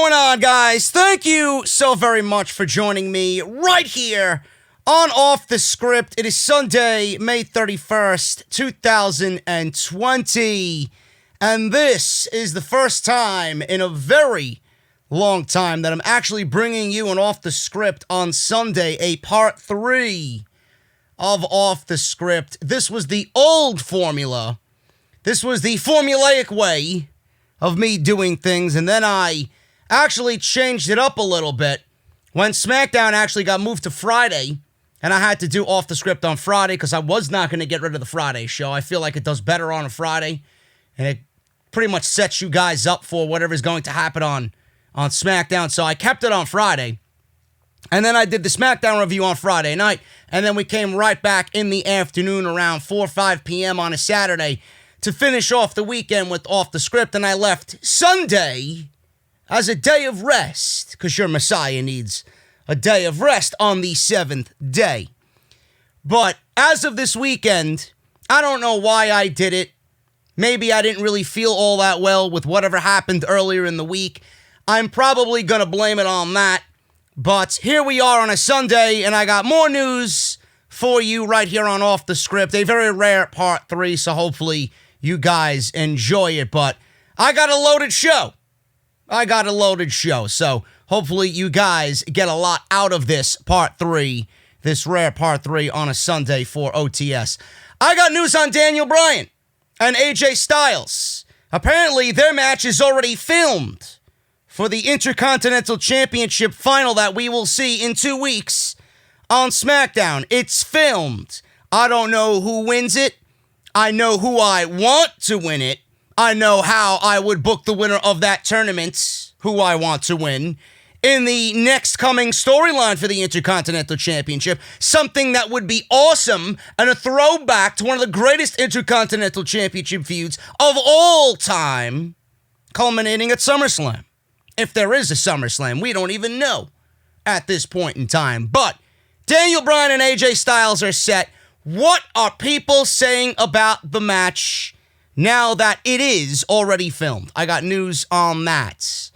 going on, guys? Thank you so very much for joining me right here on Off the Script. It is Sunday, May 31st, 2020, and this is the first time in a very long time that I'm actually bringing you an Off the Script on Sunday, a part 3 of Off the Script. This was the old formula. This was the formulaic way of me doing things, and then I actually changed it up a little bit when SmackDown actually got moved to Friday, and I had to do Off the Script on Friday because I was not going to get rid of the Friday show. I feel like it does better on a Friday, and it pretty much sets you guys up for whatever's going to happen on SmackDown, so I kept it on Friday, and then I did the SmackDown review on Friday night, and then we came right back in the afternoon around 4 or 5 p.m. on a Saturday to finish off the weekend with Off the Script, and I left Sunday as a day of rest, because your Messiah needs a day of rest on the 7th day. But as of this weekend, I don't know why I did it. Maybe I didn't really feel all that well with whatever happened earlier in the week. I'm probably going to blame it on that. But here we are on a Sunday, and I got more news for you right here on Off the Script. A very rare part 3, so hopefully you guys enjoy it. But I got a loaded show. So hopefully you guys get a lot out of this part 3, this rare part 3 on a Sunday for OTS. I got news on Daniel Bryan and AJ Styles. Apparently their match is already filmed for the Intercontinental Championship final that we will see in 2 weeks on SmackDown. It's filmed. I don't know who wins it. I know who I want to win it. I know how I would book the winner of that tournament, who I want to win, in the next coming storyline for the Intercontinental Championship. Something that would be awesome and a throwback to one of the greatest Intercontinental Championship feuds of all time, culminating at SummerSlam. If there is a SummerSlam, we don't even know at this point in time. But Daniel Bryan and AJ Styles are set. What are people saying about the match now that it is already filmed? I got news on that.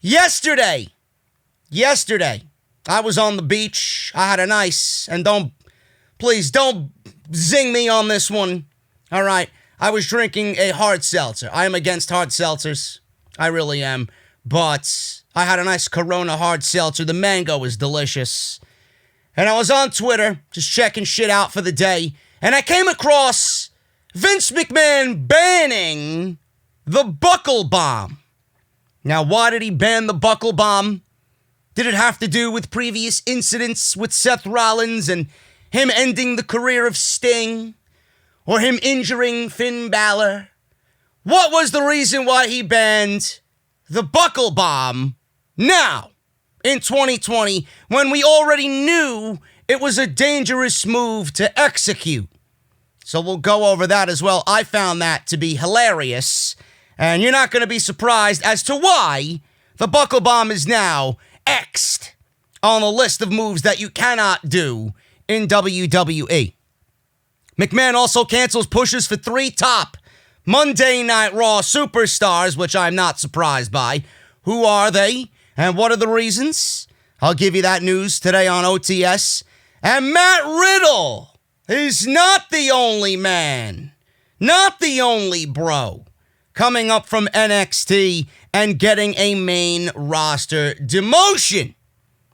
Yesterday, I was on the beach. I had a nice, and please don't zing me on this one. All right, I was drinking a hard seltzer. I am against hard seltzers. I really am. But I had a nice Corona hard seltzer. The mango is delicious. And I was on Twitter, just checking shit out for the day, and I came across Vince McMahon banning the buckle bomb. Now, why did he ban the buckle bomb? Did it have to do with previous incidents with Seth Rollins and him ending the career of Sting? Or him injuring Finn Balor? What was the reason why he banned the buckle bomb now, in 2020, when we already knew it was a dangerous move to execute? So we'll go over that as well. I found that to be hilarious, and you're not going to be surprised as to why the buckle bomb is now X'd on the list of moves that you cannot do in WWE. McMahon also cancels pushes for 3 top Monday Night Raw superstars, which I'm not surprised by. Who are they, and what are the reasons? I'll give you that news today on OTS. And Matt Riddle is not the only man, not the only bro, coming up from NXT and getting a main roster demotion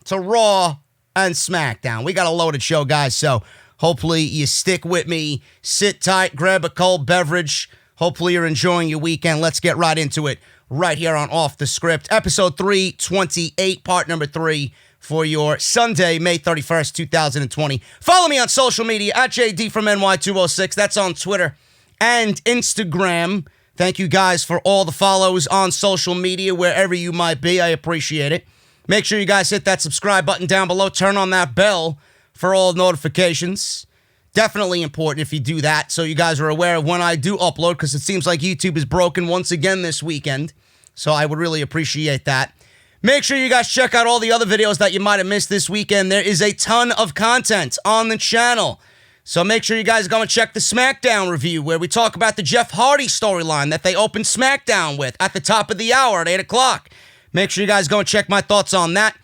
to Raw and SmackDown. We got a loaded show, guys, so hopefully you stick with me. Sit tight, grab a cold beverage. Hopefully you're enjoying your weekend. Let's get right into it right here on Off the Script. Episode 328, part number 3 for your Sunday, May 31st, 2020. Follow me on social media at JDfromNY206. That's on Twitter and Instagram. Thank you guys for all the follows on social media, wherever you might be. I appreciate it. Make sure you guys hit that subscribe button down below. Turn on that bell for all notifications. Definitely important if you do that, so you guys are aware of when I do upload, because it seems like YouTube is broken once again this weekend. So I would really appreciate that. Make sure you guys check out all the other videos that you might have missed this weekend. There is a ton of content on the channel. So make sure you guys go and check the SmackDown review, where we talk about the Jeff Hardy storyline that they opened SmackDown with at the top of the hour at 8 o'clock. Make sure you guys go and check my thoughts on that,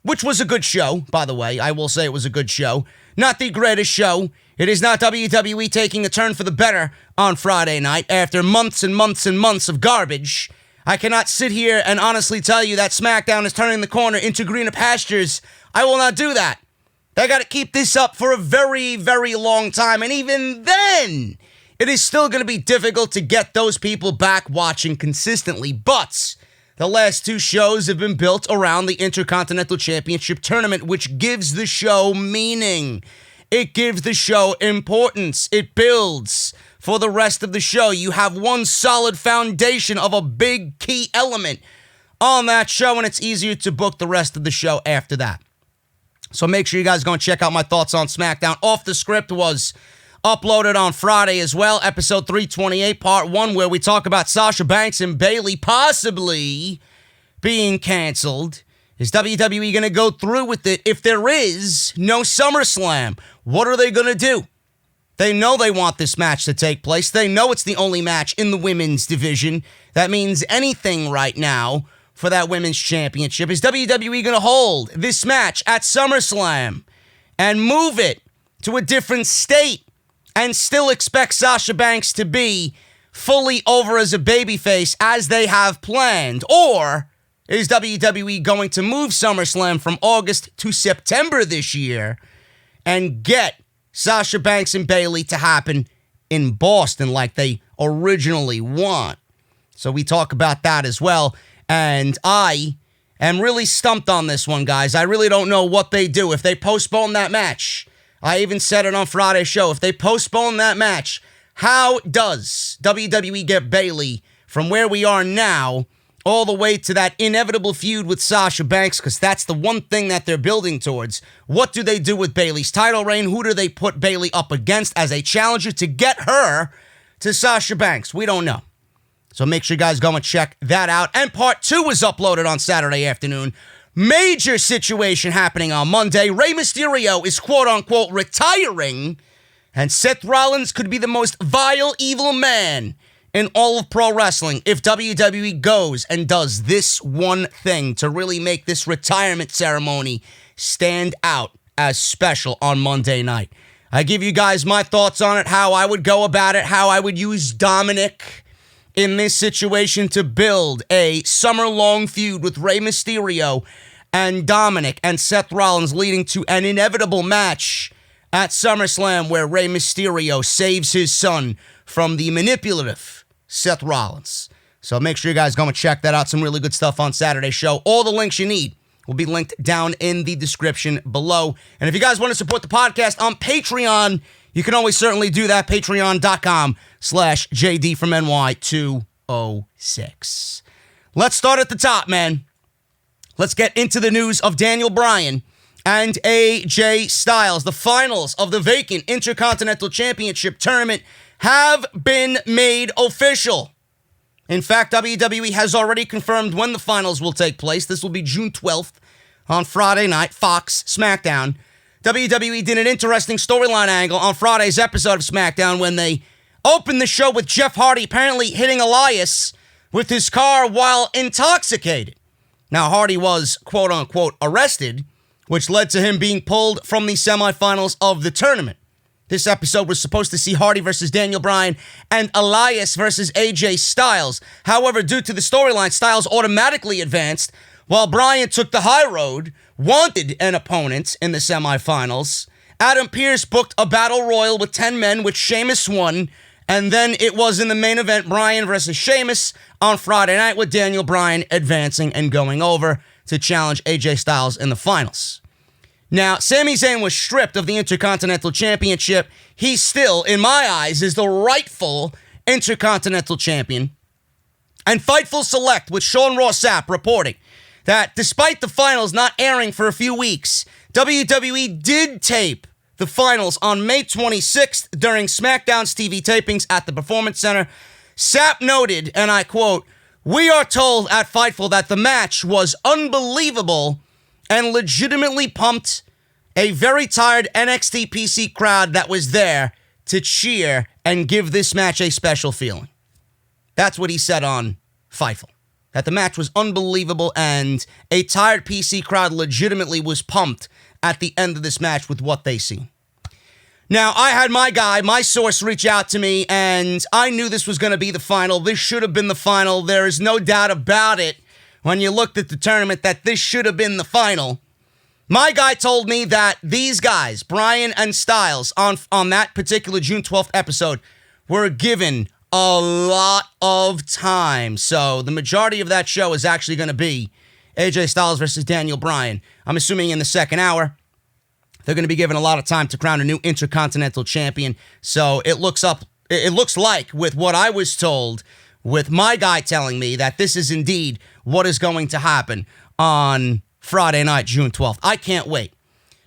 which was a good show, by the way. I will say it was a good show. Not the greatest show. It is not WWE taking a turn for the better on Friday night after months and months and months of garbage. I cannot sit here and honestly tell you that SmackDown is turning the corner into greener pastures. I will not do that. They got to keep this up for a very, very long time. And even then, it is still going to be difficult to get those people back watching consistently. But the last two shows have been built around the Intercontinental Championship Tournament, which gives the show meaning. It gives the show importance. It builds for the rest of the show. You have one solid foundation of a big key element on that show, and it's easier to book the rest of the show after that. So make sure you guys go and check out my thoughts on SmackDown. Off the Script was uploaded on Friday as well, episode 328, part 1, where we talk about Sasha Banks and Bayley possibly being canceled. Is WWE going to go through with it? If there is no SummerSlam, what are they going to do? They know they want this match to take place. They know it's the only match in the women's division. That means anything right now for that women's championship. Is WWE going to hold this match at SummerSlam and move it to a different state and still expect Sasha Banks to be fully over as a babyface as they have planned? Or is WWE going to move SummerSlam from August to September this year and get Sasha Banks and Bayley to happen in Boston like they originally want? So we talk about that as well. And I am really stumped on this one, guys. I really don't know what they do. If they postpone that match, I even said it on Friday's show, if they postpone that match, how does WWE get Bayley from where we are now all the way to that inevitable feud with Sasha Banks? Because that's the one thing that they're building towards. What do they do with Bayley's title reign? Who do they put Bayley up against as a challenger to get her to Sasha Banks? We don't know. So make sure you guys go and check that out. And part 2 was uploaded on Saturday afternoon. Major situation happening on Monday. Rey Mysterio is quote-unquote retiring, and Seth Rollins could be the most vile, evil man in all of pro wrestling if WWE goes and does this one thing to really make this retirement ceremony stand out as special on Monday night. I give you guys my thoughts on it, how I would go about it, how I would use Dominic in this situation to build a summer-long feud with Rey Mysterio and Dominic and Seth Rollins, leading to an inevitable match at SummerSlam where Rey Mysterio saves his son from the manipulative Seth Rollins. So make sure you guys go and check that out. Some really good stuff on Saturday's show. All the links you need will be linked down in the description below. And if you guys want to support the podcast on Patreon, you can always certainly do that. Patreon.com/JDfromNY206. Let's start at the top, man. Let's get into the news of Daniel Bryan and AJ Styles. The finals of the vacant Intercontinental Championship Tournament have been made official. In fact, WWE has already confirmed when the finals will take place. This will be June 12th on Friday night, Fox Smackdown. WWE did an interesting storyline angle on Friday's episode of SmackDown when they opened the show with Jeff Hardy apparently hitting Elias with his car while intoxicated. Now, Hardy was, quote-unquote, arrested, which led to him being pulled from the semifinals of the tournament. This episode was supposed to see Hardy versus Daniel Bryan and Elias versus AJ Styles. However, due to the storyline, Styles automatically advanced, while Bryan took the high road, wanted an opponent in the semifinals. Adam Pearce booked a battle royal with 10 men, which Sheamus won, and then it was in the main event, Bryan versus Sheamus on Friday night, with Daniel Bryan advancing and going over to challenge AJ Styles in the finals. Now, Sami Zayn was stripped of the Intercontinental Championship. He still, in my eyes, is the rightful Intercontinental Champion. And Fightful Select with Sean Ross Sapp reporting that despite the finals not airing for a few weeks, WWE did tape the finals on May 26th during SmackDown's TV tapings at the Performance Center. Sapp noted, and I quote, "We are told at Fightful that the match was unbelievable and legitimately pumped a very tired NXT PC crowd that was there to cheer and give this match a special feeling." That's what he said on Fightful. that the match was unbelievable, and a tired PC crowd legitimately was pumped at the end of this match with what they see. Now, I had my guy, my source, reach out to me, and I knew this was going to be the final. This should have been the final. There is no doubt about it when you looked at the tournament that this should have been the final. My guy told me that these guys, Bryan and Styles, on that particular June 12th episode, were given a lot of time. So the majority of that show is actually going to be AJ Styles versus Daniel Bryan. I'm assuming in the second hour, they're going to be given a lot of time to crown a new Intercontinental Champion. So it looks like, with what I was told, with my guy telling me that this is indeed what is going to happen on Friday night, June 12th. I can't wait.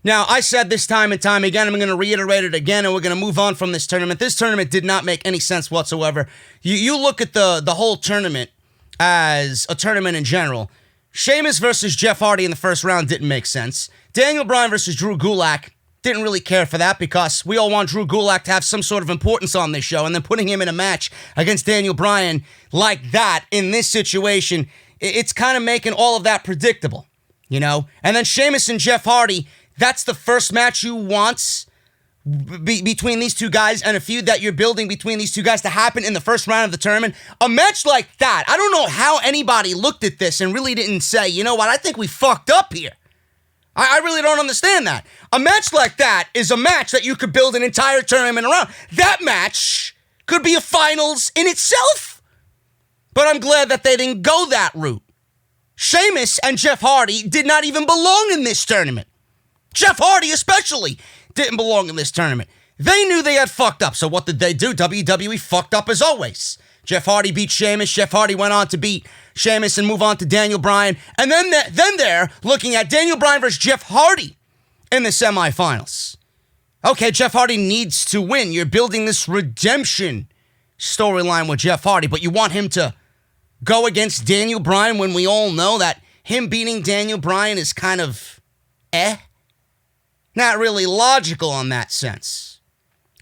Now, I said this time and time again, I'm going to reiterate it again, and we're going to move on from this tournament. This tournament did not make any sense whatsoever. You look at the whole tournament as a tournament in general. Sheamus versus Jeff Hardy in the first round didn't make sense. Daniel Bryan versus Drew Gulak, didn't really care for that because we all want Drew Gulak to have some sort of importance on this show, and then putting him in a match against Daniel Bryan like that in this situation, it's kind of making all of that predictable, you know? And then Sheamus and Jeff Hardy, that's the first match you want between these two guys, and a feud that you're building between these two guys to happen in the first round of the tournament. A match like that, I don't know how anybody looked at this and really didn't say, you know what, I think we fucked up here. I really don't understand that. A match like that is a match that you could build an entire tournament around. That match could be a finals in itself. But I'm glad that they didn't go that route. Sheamus and Jeff Hardy did not even belong in this tournament. Jeff Hardy especially didn't belong in this tournament. They knew they had fucked up, so what did they do? WWE fucked up as always. Jeff Hardy beat Sheamus. Jeff Hardy went on to beat Sheamus and move on to Daniel Bryan. And then they're looking at Daniel Bryan versus Jeff Hardy in the semifinals. Okay, Jeff Hardy needs to win. You're building this redemption storyline with Jeff Hardy, but you want him to go against Daniel Bryan when we all know that him beating Daniel Bryan is kind of not really logical in that sense.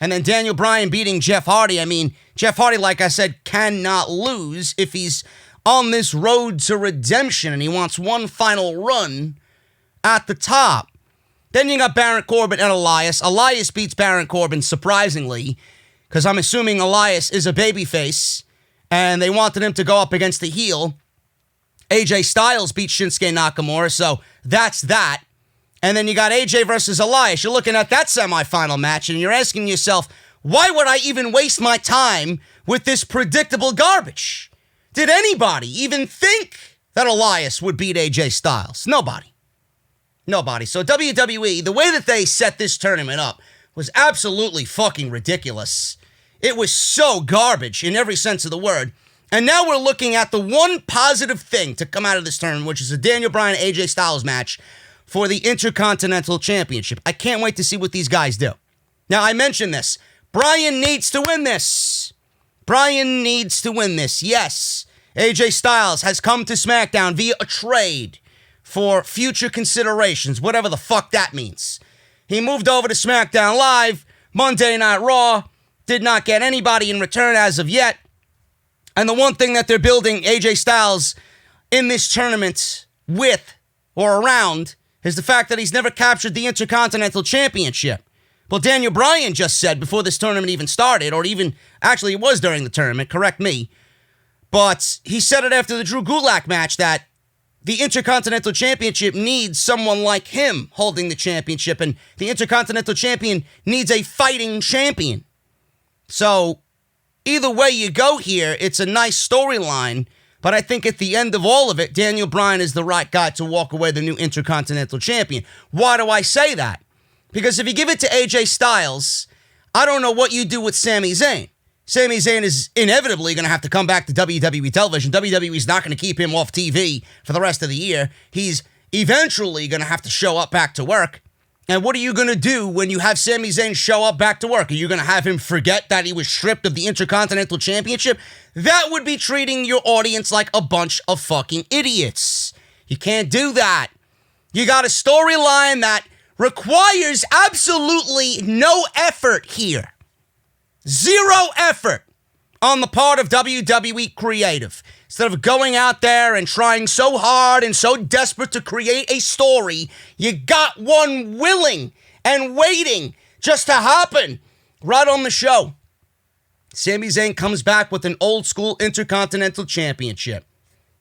And then Daniel Bryan beating Jeff Hardy. I mean, Jeff Hardy, like I said, cannot lose if he's on this road to redemption and he wants one final run at the top. Then you got Baron Corbin and Elias. Elias beats Baron Corbin, surprisingly, because I'm assuming Elias is a babyface, and they wanted him to go up against the heel. AJ Styles beat Shinsuke Nakamura, so that's that. And then you got AJ versus Elias. You're looking at that semifinal match, and you're asking yourself, why would I even waste my time with this predictable garbage? Did anybody even think that Elias would beat AJ Styles? Nobody. So WWE, the way that they set this tournament up was absolutely fucking ridiculous. It was so garbage in every sense of the word. And now we're looking at the one positive thing to come out of this tournament, which is a Daniel Bryan AJ Styles match for the Intercontinental Championship. I can't wait to see what these guys do. Now, I mentioned this. Bryan needs to win this. Yes, AJ Styles has come to SmackDown via a trade for future considerations, whatever the fuck that means. He moved over to SmackDown Live, Monday Night Raw, did not get anybody in return as of yet. And the one thing that they're building AJ Styles in this tournament with or around is the fact that he's never captured the Intercontinental Championship. Well, Daniel Bryan just said before this tournament even started, or even, actually it was during the tournament, correct me, but he said it after the Drew Gulak match that the Intercontinental Championship needs someone like him holding the championship, and the Intercontinental Champion needs a fighting champion. So, either way you go here, it's a nice storyline. But I think at the end of all of it, Daniel Bryan is the right guy to walk away the new Intercontinental Champion. Why do I say that? Because if you give it to AJ Styles, I don't know what you do with Sami Zayn. Sami Zayn is inevitably going to have to come back to WWE television. WWE's not going to keep him off TV for the rest of the year. He's eventually going to have to show up back to work. And what are you going to do when you have Sami Zayn show up back to work? Are you going to have him forget that he was stripped of the Intercontinental Championship? That would be treating your audience like a bunch of fucking idiots. You can't do that. You got a storyline that requires absolutely no effort here. Zero effort. on the part of WWE Creative. Instead of going out there and trying so hard and so desperate to create a story, you got one willing and waiting just to happen right on the show. Sami Zayn comes back with an old school Intercontinental Championship.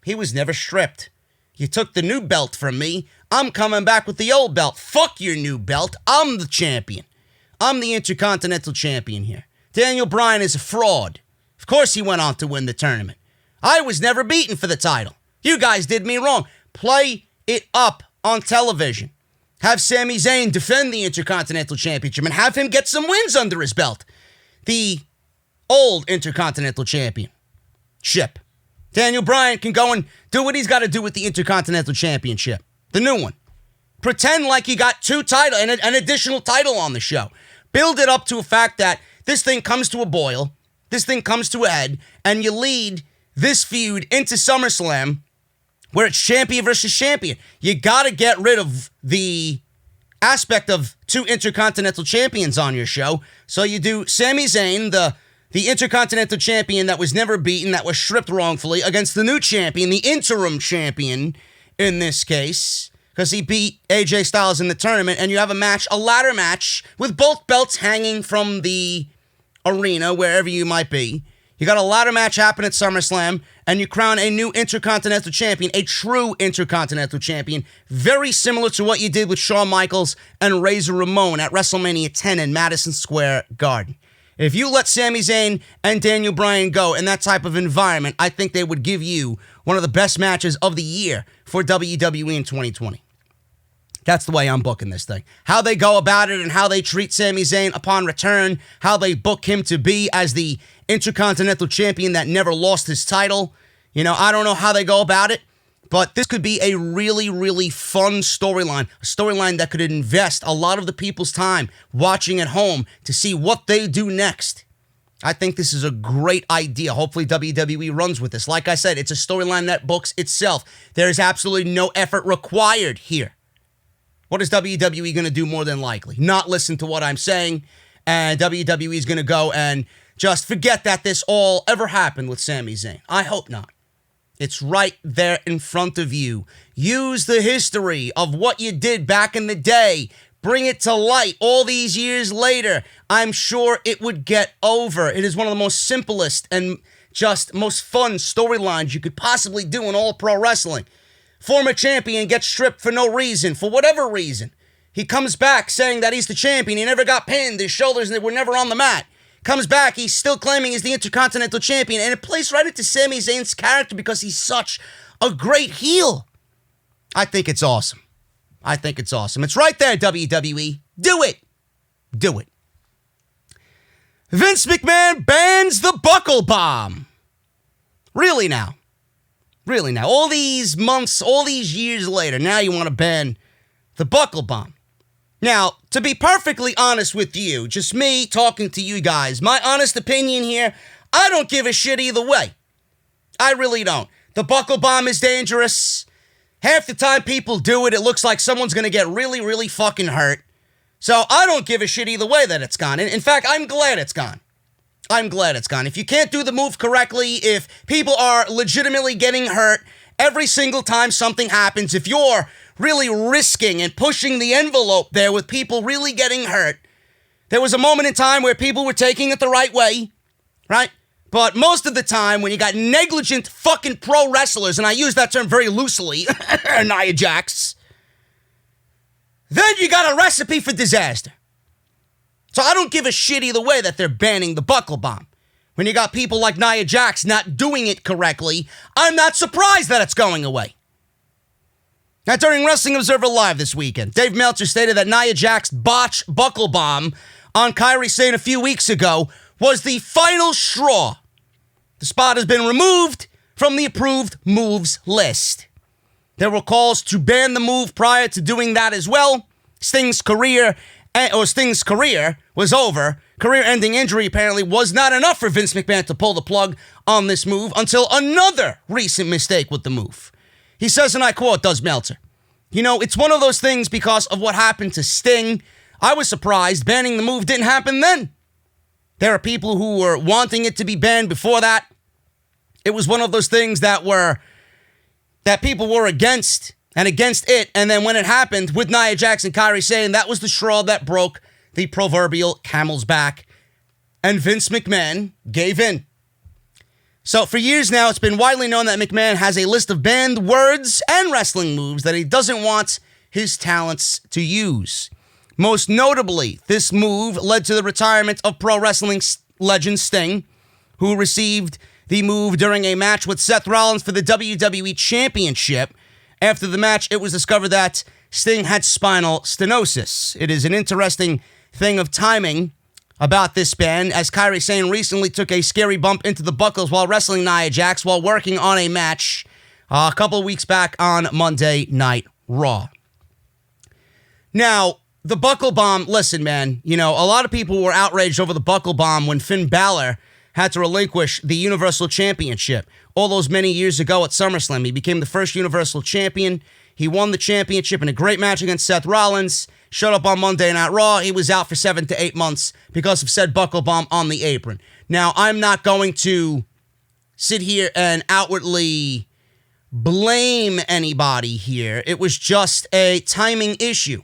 He was never stripped. You took the new belt from me. I'm coming back with the old belt. Fuck your new belt. I'm the champion. I'm the Intercontinental Champion here. Daniel Bryan is a fraud. Of course he went on to win the tournament. I was never beaten for the title. You guys did me wrong. Play it up on television. Have Sami Zayn defend the Intercontinental Championship and have him get some wins under his belt. The old Intercontinental Championship. Daniel Bryan can go and do what he's got to do with the Intercontinental Championship. The new one. Pretend like you got two titles and an additional title on the show. Build it up to a fact that this thing comes to a boil, this thing comes to a head, and you lead this feud into SummerSlam where it's champion versus champion. You got to get rid of the aspect of two Intercontinental Champions on your show. So you do Sami Zayn, the Intercontinental Champion that was never beaten, that was stripped wrongfully, against the new champion, the interim champion in this case, because he beat AJ Styles in the tournament, and you have a match, a ladder match, with both belts hanging from the arena, wherever you might be. You got a ladder match happen at SummerSlam, and you crown a new Intercontinental Champion, a true Intercontinental Champion, very similar to what you did with Shawn Michaels and Razor Ramon at WrestleMania 10 in Madison Square Garden. If you let Sami Zayn and Daniel Bryan go in that type of environment, I think they would give you one of the best matches of the year for WWE in 2020. That's the way I'm booking this thing. How they go about it and how they treat Sami Zayn upon return, how they book him to be as the Intercontinental Champion that never lost his title. You know, I don't know how they go about it, but this could be a really, really fun storyline. A storyline that could invest a lot of the people's time watching at home to see what they do next. I think this is a great idea. Hopefully WWE runs with this. Like I said, it's a storyline that books itself. There is absolutely no effort required here. What is WWE going to do more than likely? Not listen to what I'm saying, and WWE is going to go and just forget that this all ever happened with Sami Zayn. I hope not. It's right there in front of you. Use the history of what you did back in the day. Bring it to light all these years later. I'm sure it would get over. It is one of the most simplest and just most fun storylines you could possibly do in all pro wrestling. Former champion gets stripped for no reason, for whatever reason. He comes back saying that he's the champion. He never got pinned. His shoulders were never on the mat. Comes back, he's still claiming he's the Intercontinental Champion, and it plays right into Sami Zayn's character because he's such a great heel. I think it's awesome. I think it's awesome. It's right there, WWE. Do it. Do it. Vince McMahon bans the buckle bomb. Really now. Really now. All these months, all these years later, now you want to ban the buckle bomb. Now, to be perfectly honest with you, just me talking to you guys, my honest opinion here, I don't give a shit either way. I really don't. The buckle bomb is dangerous. Half the time people do it, it looks like someone's going to get really, really fucking hurt. So I don't give a shit either way that it's gone. In fact, I'm glad it's gone. I'm glad it's gone. If you can't do the move correctly, if people are legitimately getting hurt every single time something happens, if you're really risking and pushing the envelope there with people really getting hurt, there was a moment in time where people were taking it the right way, right? But most of the time, when you got negligent fucking pro wrestlers, and I use that term very loosely, Nia Jax, then you got a recipe for disaster. So I don't give a shit either way that they're banning the buckle bomb. When you got people like Nia Jax not doing it correctly, I'm not surprised that it's going away. Now, during Wrestling Observer Live this weekend, Dave Meltzer stated that Nia Jax's botch buckle bomb on Kairi Sane a few weeks ago was the final straw. The spot has been removed from the approved moves list. There were calls to ban the move prior to doing that as well. Sting's career was over. Career-ending injury apparently was not enough for Vince McMahon to pull the plug on this move until another recent mistake with the move. He says, and I quote, does Meltzer, "You know, it's one of those things because of what happened to Sting. I was surprised banning the move didn't happen then. There are people who were wanting it to be banned before that. It was one of those things that people were against it. And then when it happened with Nia Jax and Kairi Sane, that was the straw that broke the proverbial camel's back. And Vince McMahon gave in. So for years now, it's been widely known that McMahon has a list of banned words and wrestling moves that he doesn't want his talents to use. Most notably, this move led to the retirement of pro wrestling legend Sting, who received the move during a match with Seth Rollins for the WWE Championship. After the match, it was discovered that Sting had spinal stenosis. It is an interesting thing of timing about this ban, as Kairi Sane recently took a scary bump into the buckles while wrestling Nia Jax while working on a match a couple of weeks back on Monday Night Raw. Now, the buckle bomb, listen, man, a lot of people were outraged over the buckle bomb when Finn Balor had to relinquish the Universal Championship. All those many years ago at SummerSlam, he became the first Universal Champion. He won the championship in a great match against Seth Rollins. Showed up on Monday Night Raw. He was out for 7 to 8 months because of said buckle bomb on the apron. Now, I'm not going to sit here and outwardly blame anybody here. It was just a timing issue.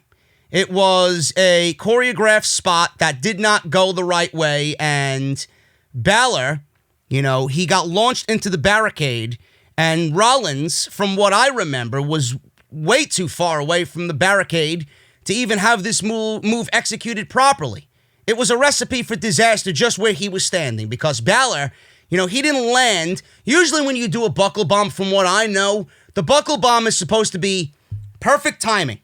It was a choreographed spot that did not go the right way, and Balor, he got launched into the barricade, and Rollins, from what I remember, was way too far away from the barricade to even have this move executed properly. It was a recipe for disaster just where he was standing, because Balor, he didn't land. Usually when you do a buckle bomb, from what I know, the buckle bomb is supposed to be perfect timing.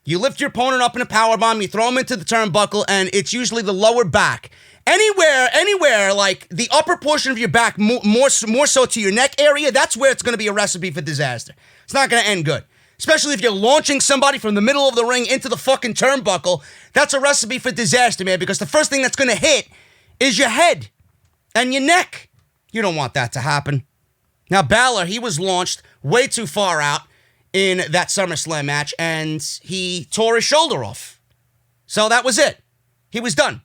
You lift your opponent up in a power bomb, you throw him into the turnbuckle, and it's usually the lower back. Anywhere, like the upper portion of your back, more so to your neck area, that's where it's going to be a recipe for disaster. It's not going to end good. Especially if you're launching somebody from the middle of the ring into the fucking turnbuckle, that's a recipe for disaster, man, because the first thing that's going to hit is your head and your neck. You don't want that to happen. Now, Balor, he was launched way too far out in that SummerSlam match, and he tore his shoulder off. So that was it. He was done.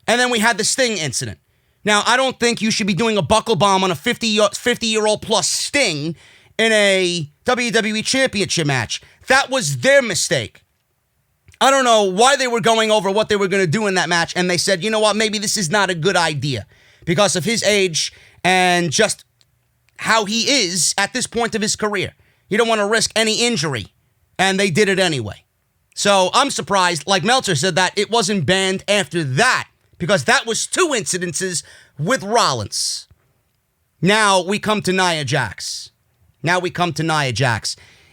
And then we had the Sting incident. Now, I don't think you should be doing a buckle bomb on a 50-year-old plus Sting in a WWE Championship match. That was their mistake. I don't know why they were going over what they were going to do in that match, and they said, you know what, maybe this is not a good idea because of his age and just how he is at this point of his career. You don't want to risk any injury, and they did it anyway. So I'm surprised, like Meltzer said, that it wasn't banned after that, because that was 2 incidences with Rollins. Now we come to Nia Jax.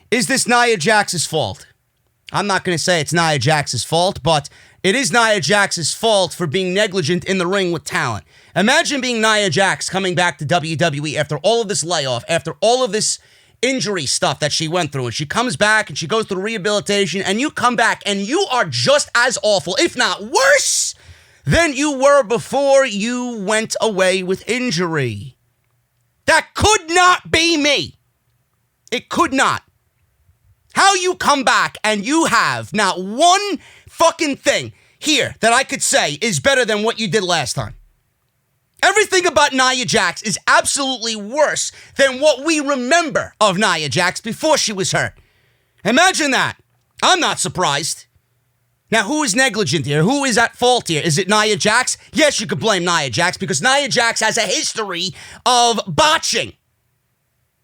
Is this Nia Jax's fault? I'm not going to say it's Nia Jax's fault, but it is Nia Jax's fault for being negligent in the ring with talent. Imagine being Nia Jax coming back to WWE after all of this layoff, after all of this injury stuff that she went through, and she comes back and she goes through rehabilitation, and you come back and you are just as awful, if not worse, than you were before you went away with injury. That could not be me. It could not. How you come back and you have not one fucking thing here that I could say is better than what you did last time. Everything about Nia Jax is absolutely worse than what we remember of Nia Jax before she was hurt. Imagine that. I'm not surprised. Now, who is negligent here? Who is at fault here? Is it Nia Jax? Yes, you could blame Nia Jax because Nia Jax has a history of botching.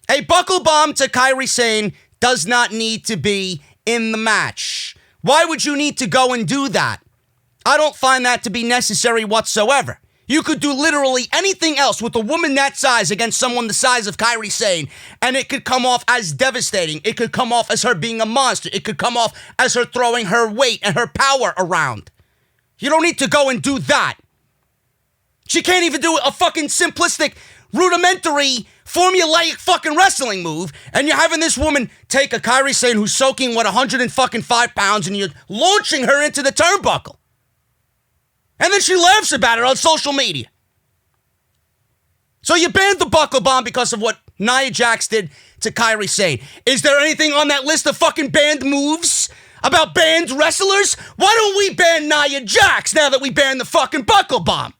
A buckle bomb to Kairi Sane does not need to be in the match. Why would you need to go and do that? I don't find that to be necessary whatsoever. You could do literally anything else with a woman that size against someone the size of Kairi Sane, and it could come off as devastating. It could come off as her being a monster. It could come off as her throwing her weight and her power around. You don't need to go and do that. She can't even do a fucking simplistic, rudimentary, formulaic fucking wrestling move, and you're having this woman take a Kairi Sane who's soaking, 105 pounds, and you're launching her into the turnbuckle. And then she laughs about it on social media. So you banned the buckle bomb because of what Nia Jax did to Kairi Sane. Is there anything on that list of fucking banned moves about banned wrestlers? Why don't we ban Nia Jax now that we banned the fucking buckle bomb?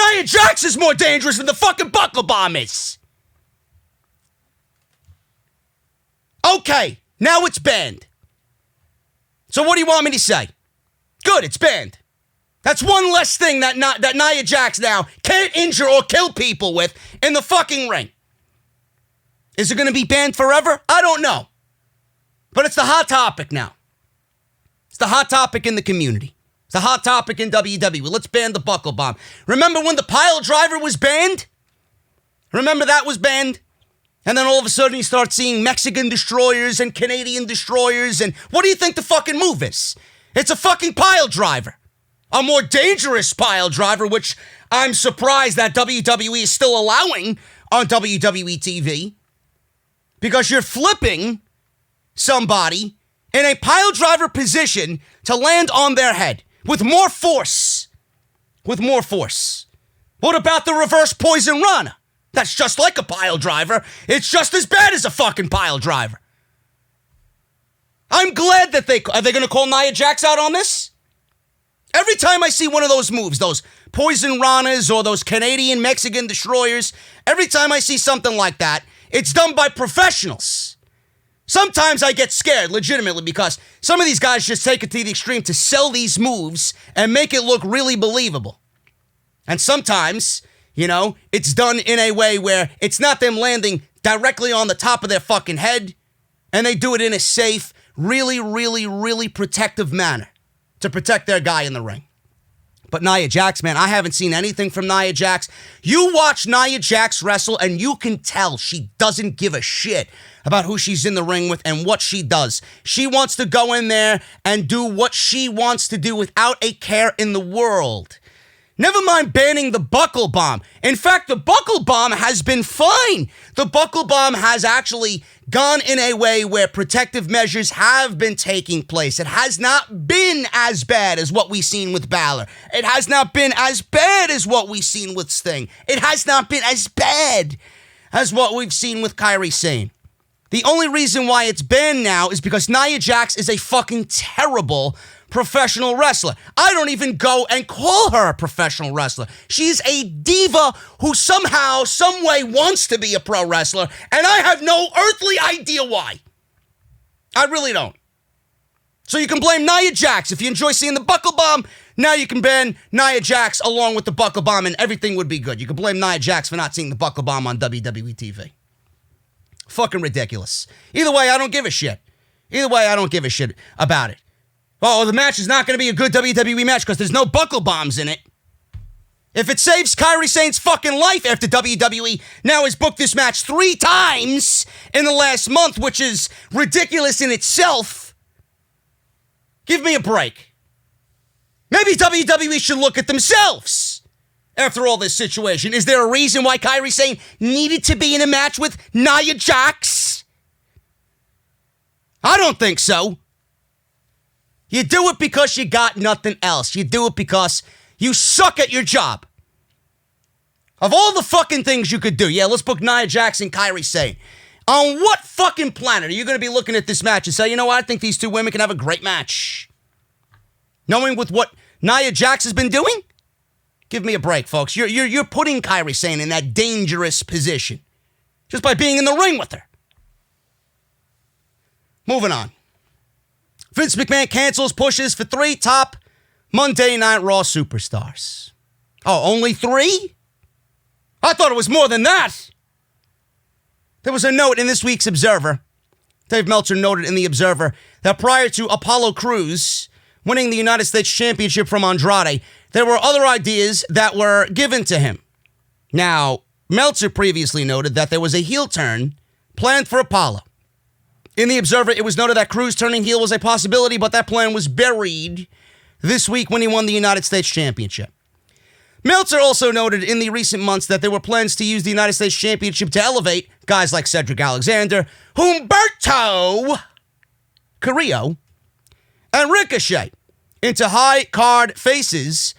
Nia Jax is more dangerous than the fucking buckle bomb is. Okay, now it's banned. So what do you want me to say? Good, it's banned. That's one less thing that Nia Jax now can't injure or kill people with in the fucking ring. Is it going to be banned forever? I don't know. But it's the hot topic now. It's the hot topic in the community. It's the hot topic in WWE. Let's ban the buckle bomb. Remember when the pile driver was banned? Remember that was banned? And then all of a sudden you start seeing Mexican destroyers and Canadian destroyers. And what do you think the fucking move is? It's a fucking pile driver. A more dangerous pile driver, which I'm surprised that WWE is still allowing on WWE TV. Because you're flipping somebody in a pile driver position to land on their head with more force. With more force. What about the reverse poison rana? That's just like a pile driver. It's just as bad as a fucking pile driver. I'm glad that are they going to call Nia Jax out on this? Every time I see one of those moves, those poison ranas or those Canadian Mexican destroyers, every time I see something like that, it's done by professionals. Sometimes I get scared, legitimately, because some of these guys just take it to the extreme to sell these moves and make it look really believable. And sometimes, you know, it's done in a way where it's not them landing directly on the top of their fucking head, and they do it in a safe, really, really, really protective manner to protect their guy in the ring. But Nia Jax, man, I haven't seen anything from Nia Jax. You watch Nia Jax wrestle, and you can tell she doesn't give a shit about who she's in the ring with and what she does. She wants to go in there and do what she wants to do without a care in the world. Never mind banning the buckle bomb. In fact, the buckle bomb has been fine. The buckle bomb has actually gone in a way where protective measures have been taking place. It has not been as bad as what we've seen with Balor. It has not been as bad as what we've seen with Sting. It has not been as bad as what we've seen with Kairi Sane. The only reason why it's banned now is because Nia Jax is a fucking terrible professional wrestler. I don't even go and call her a professional wrestler. She's a diva who somehow, some way wants to be a pro wrestler, and I have no earthly idea why. I really don't. So you can blame Nia Jax. If you enjoy seeing the buckle bomb, now you can ban Nia Jax along with the buckle bomb and everything would be good. You can blame Nia Jax for not seeing the buckle bomb on WWE TV. Fucking ridiculous. Either way, I don't give a shit. Either way, I don't give a shit about it. Oh, the match is not going to be a good WWE match because there's no buckle bombs in it. If it saves Kairi Sane's fucking life after WWE now has booked this match 3 times in the last month, which is ridiculous in itself, give me a break. Maybe WWE should look at themselves after all this situation. Is there a reason why Kairi Sane needed to be in a match with Nia Jax? I don't think so. You do it because you got nothing else. You do it because you suck at your job. Of all the fucking things you could do, yeah, let's book Nia Jax and Kairi Sane. On what fucking planet are you going to be looking at this match and say, you know what, I think these two women can have a great match? Knowing with what Nia Jax has been doing? Give me a break, folks. You're putting Kairi Sane in that dangerous position just by being in the ring with her. Moving on. Vince McMahon cancels pushes for 3 top Monday Night Raw superstars. Oh, only 3? I thought it was more than that. There was a note in this week's Observer. Dave Meltzer noted in the Observer that prior to Apollo Crews winning the United States Championship from Andrade, there were other ideas that were given to him. Now, Meltzer previously noted that there was a heel turn planned for Apollo. In the Observer, it was noted that Crews turning heel was a possibility, but that plan was buried this week when he won the United States Championship. Meltzer also noted in the recent months that there were plans to use the United States Championship to elevate guys like Cedric Alexander, Humberto Carrillo, and Ricochet into high card faces,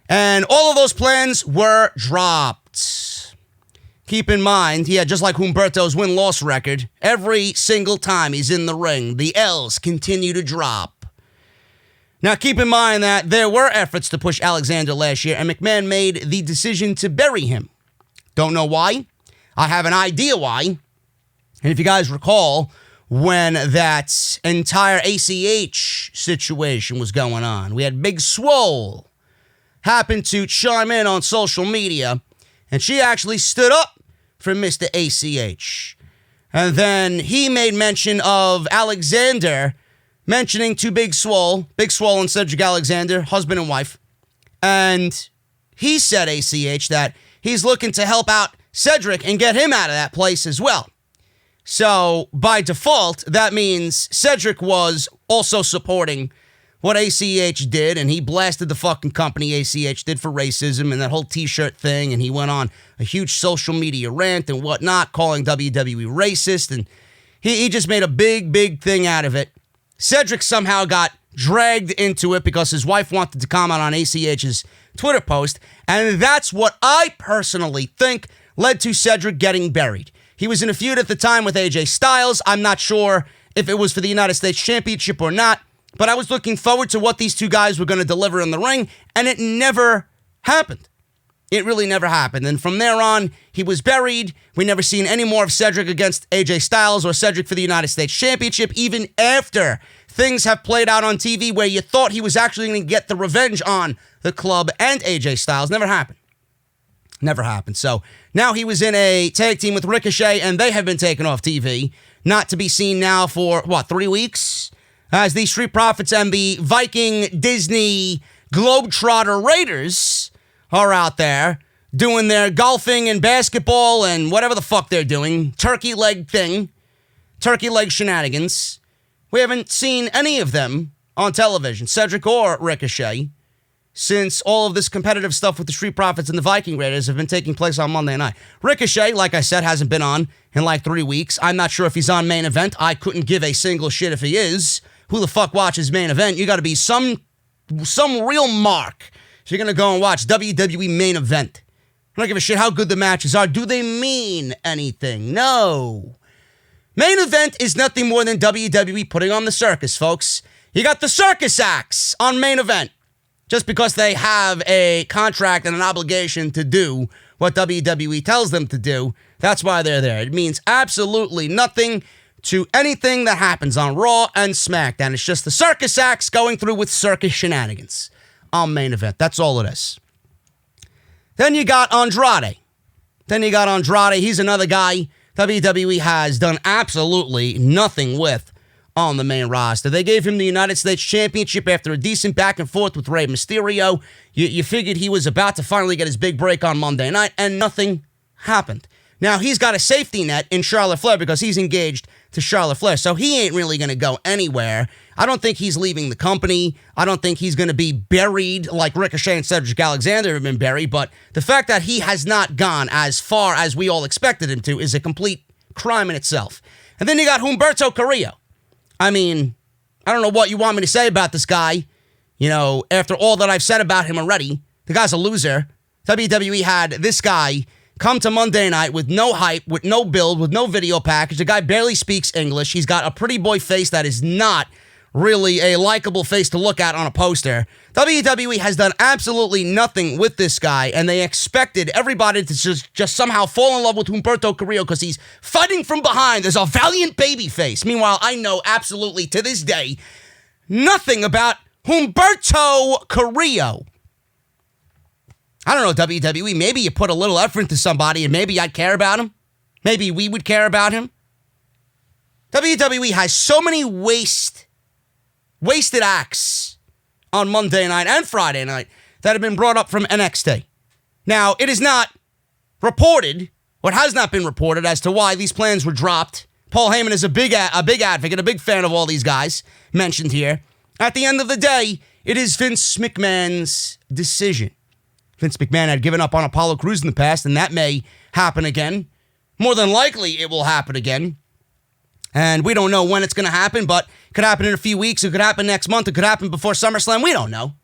and all of those plans were dropped. Keep in mind, yeah, just like Humberto's win-loss record, every single time he's in the ring, the L's continue to drop. Now, keep in mind that there were efforts to push Alexander last year, and McMahon made the decision to bury him. Don't know why. I have an idea why. And if you guys recall, when that entire ACH situation was going on, we had Big Swole happen to chime in on social media, and she actually stood up for Mr. ACH. And then he made mention of Alexander mentioning to Big Swole and Cedric Alexander, husband and wife, and he said, ACH, that he's looking to help out Cedric and get him out of that place as well. So, by default, that means Cedric was also supporting what ACH did, and he blasted the fucking company ACH did for racism and that whole t-shirt thing, and he went on a huge social media rant and whatnot, calling WWE racist, and he just made a big thing out of it. Cedric somehow got dragged into it because his wife wanted to comment on ACH's Twitter post, and that's what I personally think led to Cedric getting buried. He was in a feud at the time with AJ Styles. I'm not sure if it was for the United States Championship or not, but I was looking forward to what these two guys were going to deliver in the ring, and it never happened. It really never happened. And from there on, he was buried. We never seen any more of Cedric against AJ Styles or Cedric for the United States Championship, even after things have played out on TV where you thought he was actually going to get the revenge on the club and AJ Styles. Never happened. Never happened. So now he was in a tag team with Ricochet, and they have been taken off TV, not to be seen now for, 3 weeks? As the Street Profits and the Viking Disney Globetrotter Raiders are out there doing their golfing and basketball and whatever the fuck they're doing, turkey leg shenanigans. We haven't seen any of them on television, Cedric or Ricochet, since all of this competitive stuff with the Street Profits and the Viking Raiders have been taking place on Monday night. Ricochet, like I said, hasn't been on in like 3 weeks. I'm not sure if he's on Main Event. I couldn't give a single shit if he is. Who the fuck watches Main Event? You got to be some real mark if you're going to go and watch WWE Main Event. I don't give a shit how good the matches are. Do they mean anything? No. Main Event is nothing more than WWE putting on the circus, folks. You got the circus acts on Main Event just because they have a contract and an obligation to do what WWE tells them to do. That's why they're there. It means absolutely nothing to anything that happens on Raw and SmackDown. It's just the circus acts going through with circus shenanigans on Main Event. That's all it is. Then you got Andrade. He's another guy WWE has done absolutely nothing with on the main roster. They gave him the United States Championship after a decent back and forth with Rey Mysterio. You figured he was about to finally get his big break on Monday night, and nothing happened. Now, he's got a safety net in Charlotte Flair because he's engaged to Charlotte Flair, so he ain't really going to go anywhere. I don't think he's leaving the company. I don't think he's going to be buried like Ricochet and Cedric Alexander have been buried, but the fact that he has not gone as far as we all expected him to is a complete crime in itself. And then you got Humberto Carrillo. I mean, I don't know what you want me to say about this guy. You know, after all that I've said about him already, the guy's a loser. WWE had this guy come to Monday night with no hype, with no build, with no video package. The guy barely speaks English. He's got a pretty boy face that is not really a likable face to look at on a poster. WWE has done absolutely nothing with this guy, and they expected everybody to just somehow fall in love with Humberto Carrillo because he's fighting from behind as a valiant baby face. Meanwhile, I know absolutely to this day nothing about Humberto Carrillo. I don't know, WWE, maybe you put a little effort into somebody and maybe I'd care about him. Maybe we would care about him. WWE has so many wasted acts on Monday night and Friday night that have been brought up from NXT. Now, it is not reported, or it has not been reported as to why these plans were dropped. Paul Heyman is a big advocate, a big fan of all these guys mentioned here. At the end of the day, it is Vince McMahon's decision. Vince McMahon had given up on Apollo Crews in the past, and that may happen again. More than likely, it will happen again. And we don't know when it's going to happen, but it could happen in a few weeks. It could happen next month. It could happen before SummerSlam. We don't know.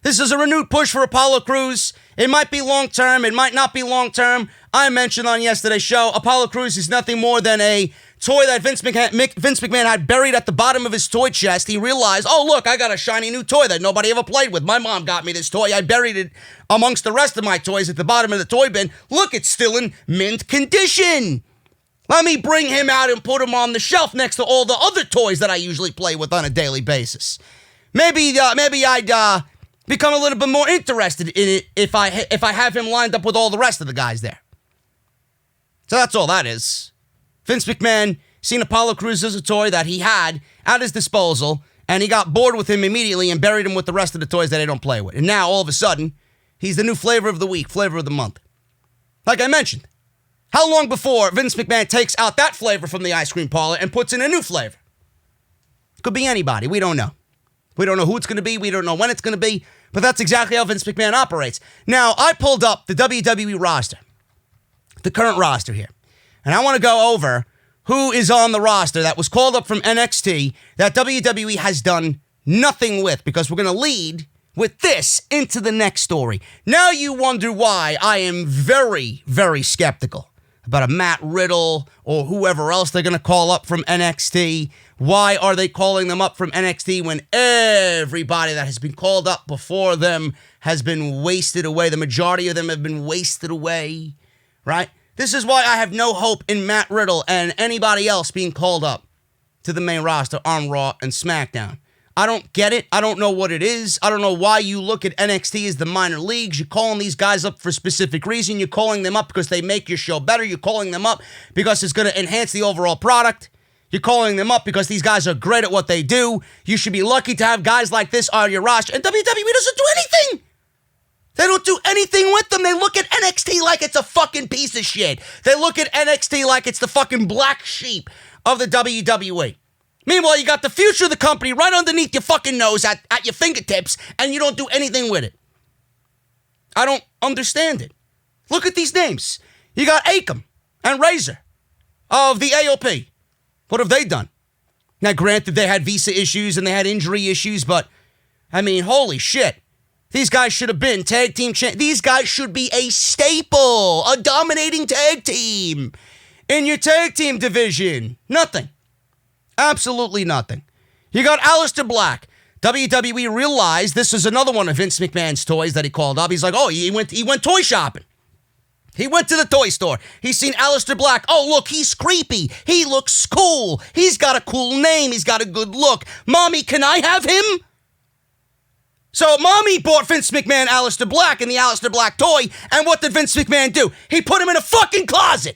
This is a renewed push for Apollo Crews. It might be long-term. It might not be long-term. I mentioned on yesterday's show, Apollo Crews is nothing more than a toy that Vince McMahon had buried at the bottom of his toy chest. He realized, oh, look, I got a shiny new toy that nobody ever played with. My mom got me this toy. I buried it amongst the rest of my toys at the bottom of the toy bin. Look, it's still in mint condition. Let me bring him out and put him on the shelf next to all the other toys that I usually play with on a daily basis. Maybe I'd become a little bit more interested in it if I have him lined up with all the rest of the guys there. So that's all that is. Vince McMahon seen Apollo Crews as a toy that he had at his disposal, and he got bored with him immediately and buried him with the rest of the toys that they don't play with. And now, all of a sudden, he's the new flavor of the week, flavor of the month. Like I mentioned, how long before Vince McMahon takes out that flavor from the ice cream parlor and puts in a new flavor? Could be anybody. We don't know. We don't know who it's going to be. We don't know when it's going to be. But that's exactly how Vince McMahon operates. Now, I pulled up the WWE roster, the current roster here. And I want to go over who is on the roster that was called up from NXT that WWE has done nothing with, because we're going to lead with this into the next story. Now you wonder why I am very, very skeptical about a Matt Riddle or whoever else they're going to call up from NXT. Why are they calling them up from NXT when everybody that has been called up before them has been wasted away? The majority of them have been wasted away, right? This is why I have no hope in Matt Riddle and anybody else being called up to the main roster on Raw and SmackDown. I don't get it. I don't know what it is. I don't know why you look at NXT as the minor leagues. You're calling these guys up for a specific reason. You're calling them up because they make your show better. You're calling them up because it's going to enhance the overall product. You're calling them up because these guys are great at what they do. You should be lucky to have guys like this on your roster. And WWE doesn't do anything. They don't do anything with them. They look at NXT like it's a fucking piece of shit. They look at NXT like it's the fucking black sheep of the WWE. Meanwhile, you got the future of the company right underneath your fucking nose at your fingertips, and you don't do anything with it. I don't understand it. Look at these names. You got Akam and Razor of the AOP. What have they done? Now, granted, they had visa issues and they had injury issues, but, I mean, holy shit. These guys should have been tag team These guys should be a staple, a dominating tag team in your tag team division. Nothing. Absolutely nothing. You got Alistar Black. WWE realized this is another one of Vince McMahon's toys that he called up. He's like, oh, he went toy shopping. He went to the toy store. He's seen Alistar Black. Oh, look, he's creepy. He looks cool. He's got a cool name. He's got a good look. Mommy, can I have him? So Mommy bought Vince McMahon Alistar Black and the Alistar Black toy, and what did Vince McMahon do? He put him in a fucking closet.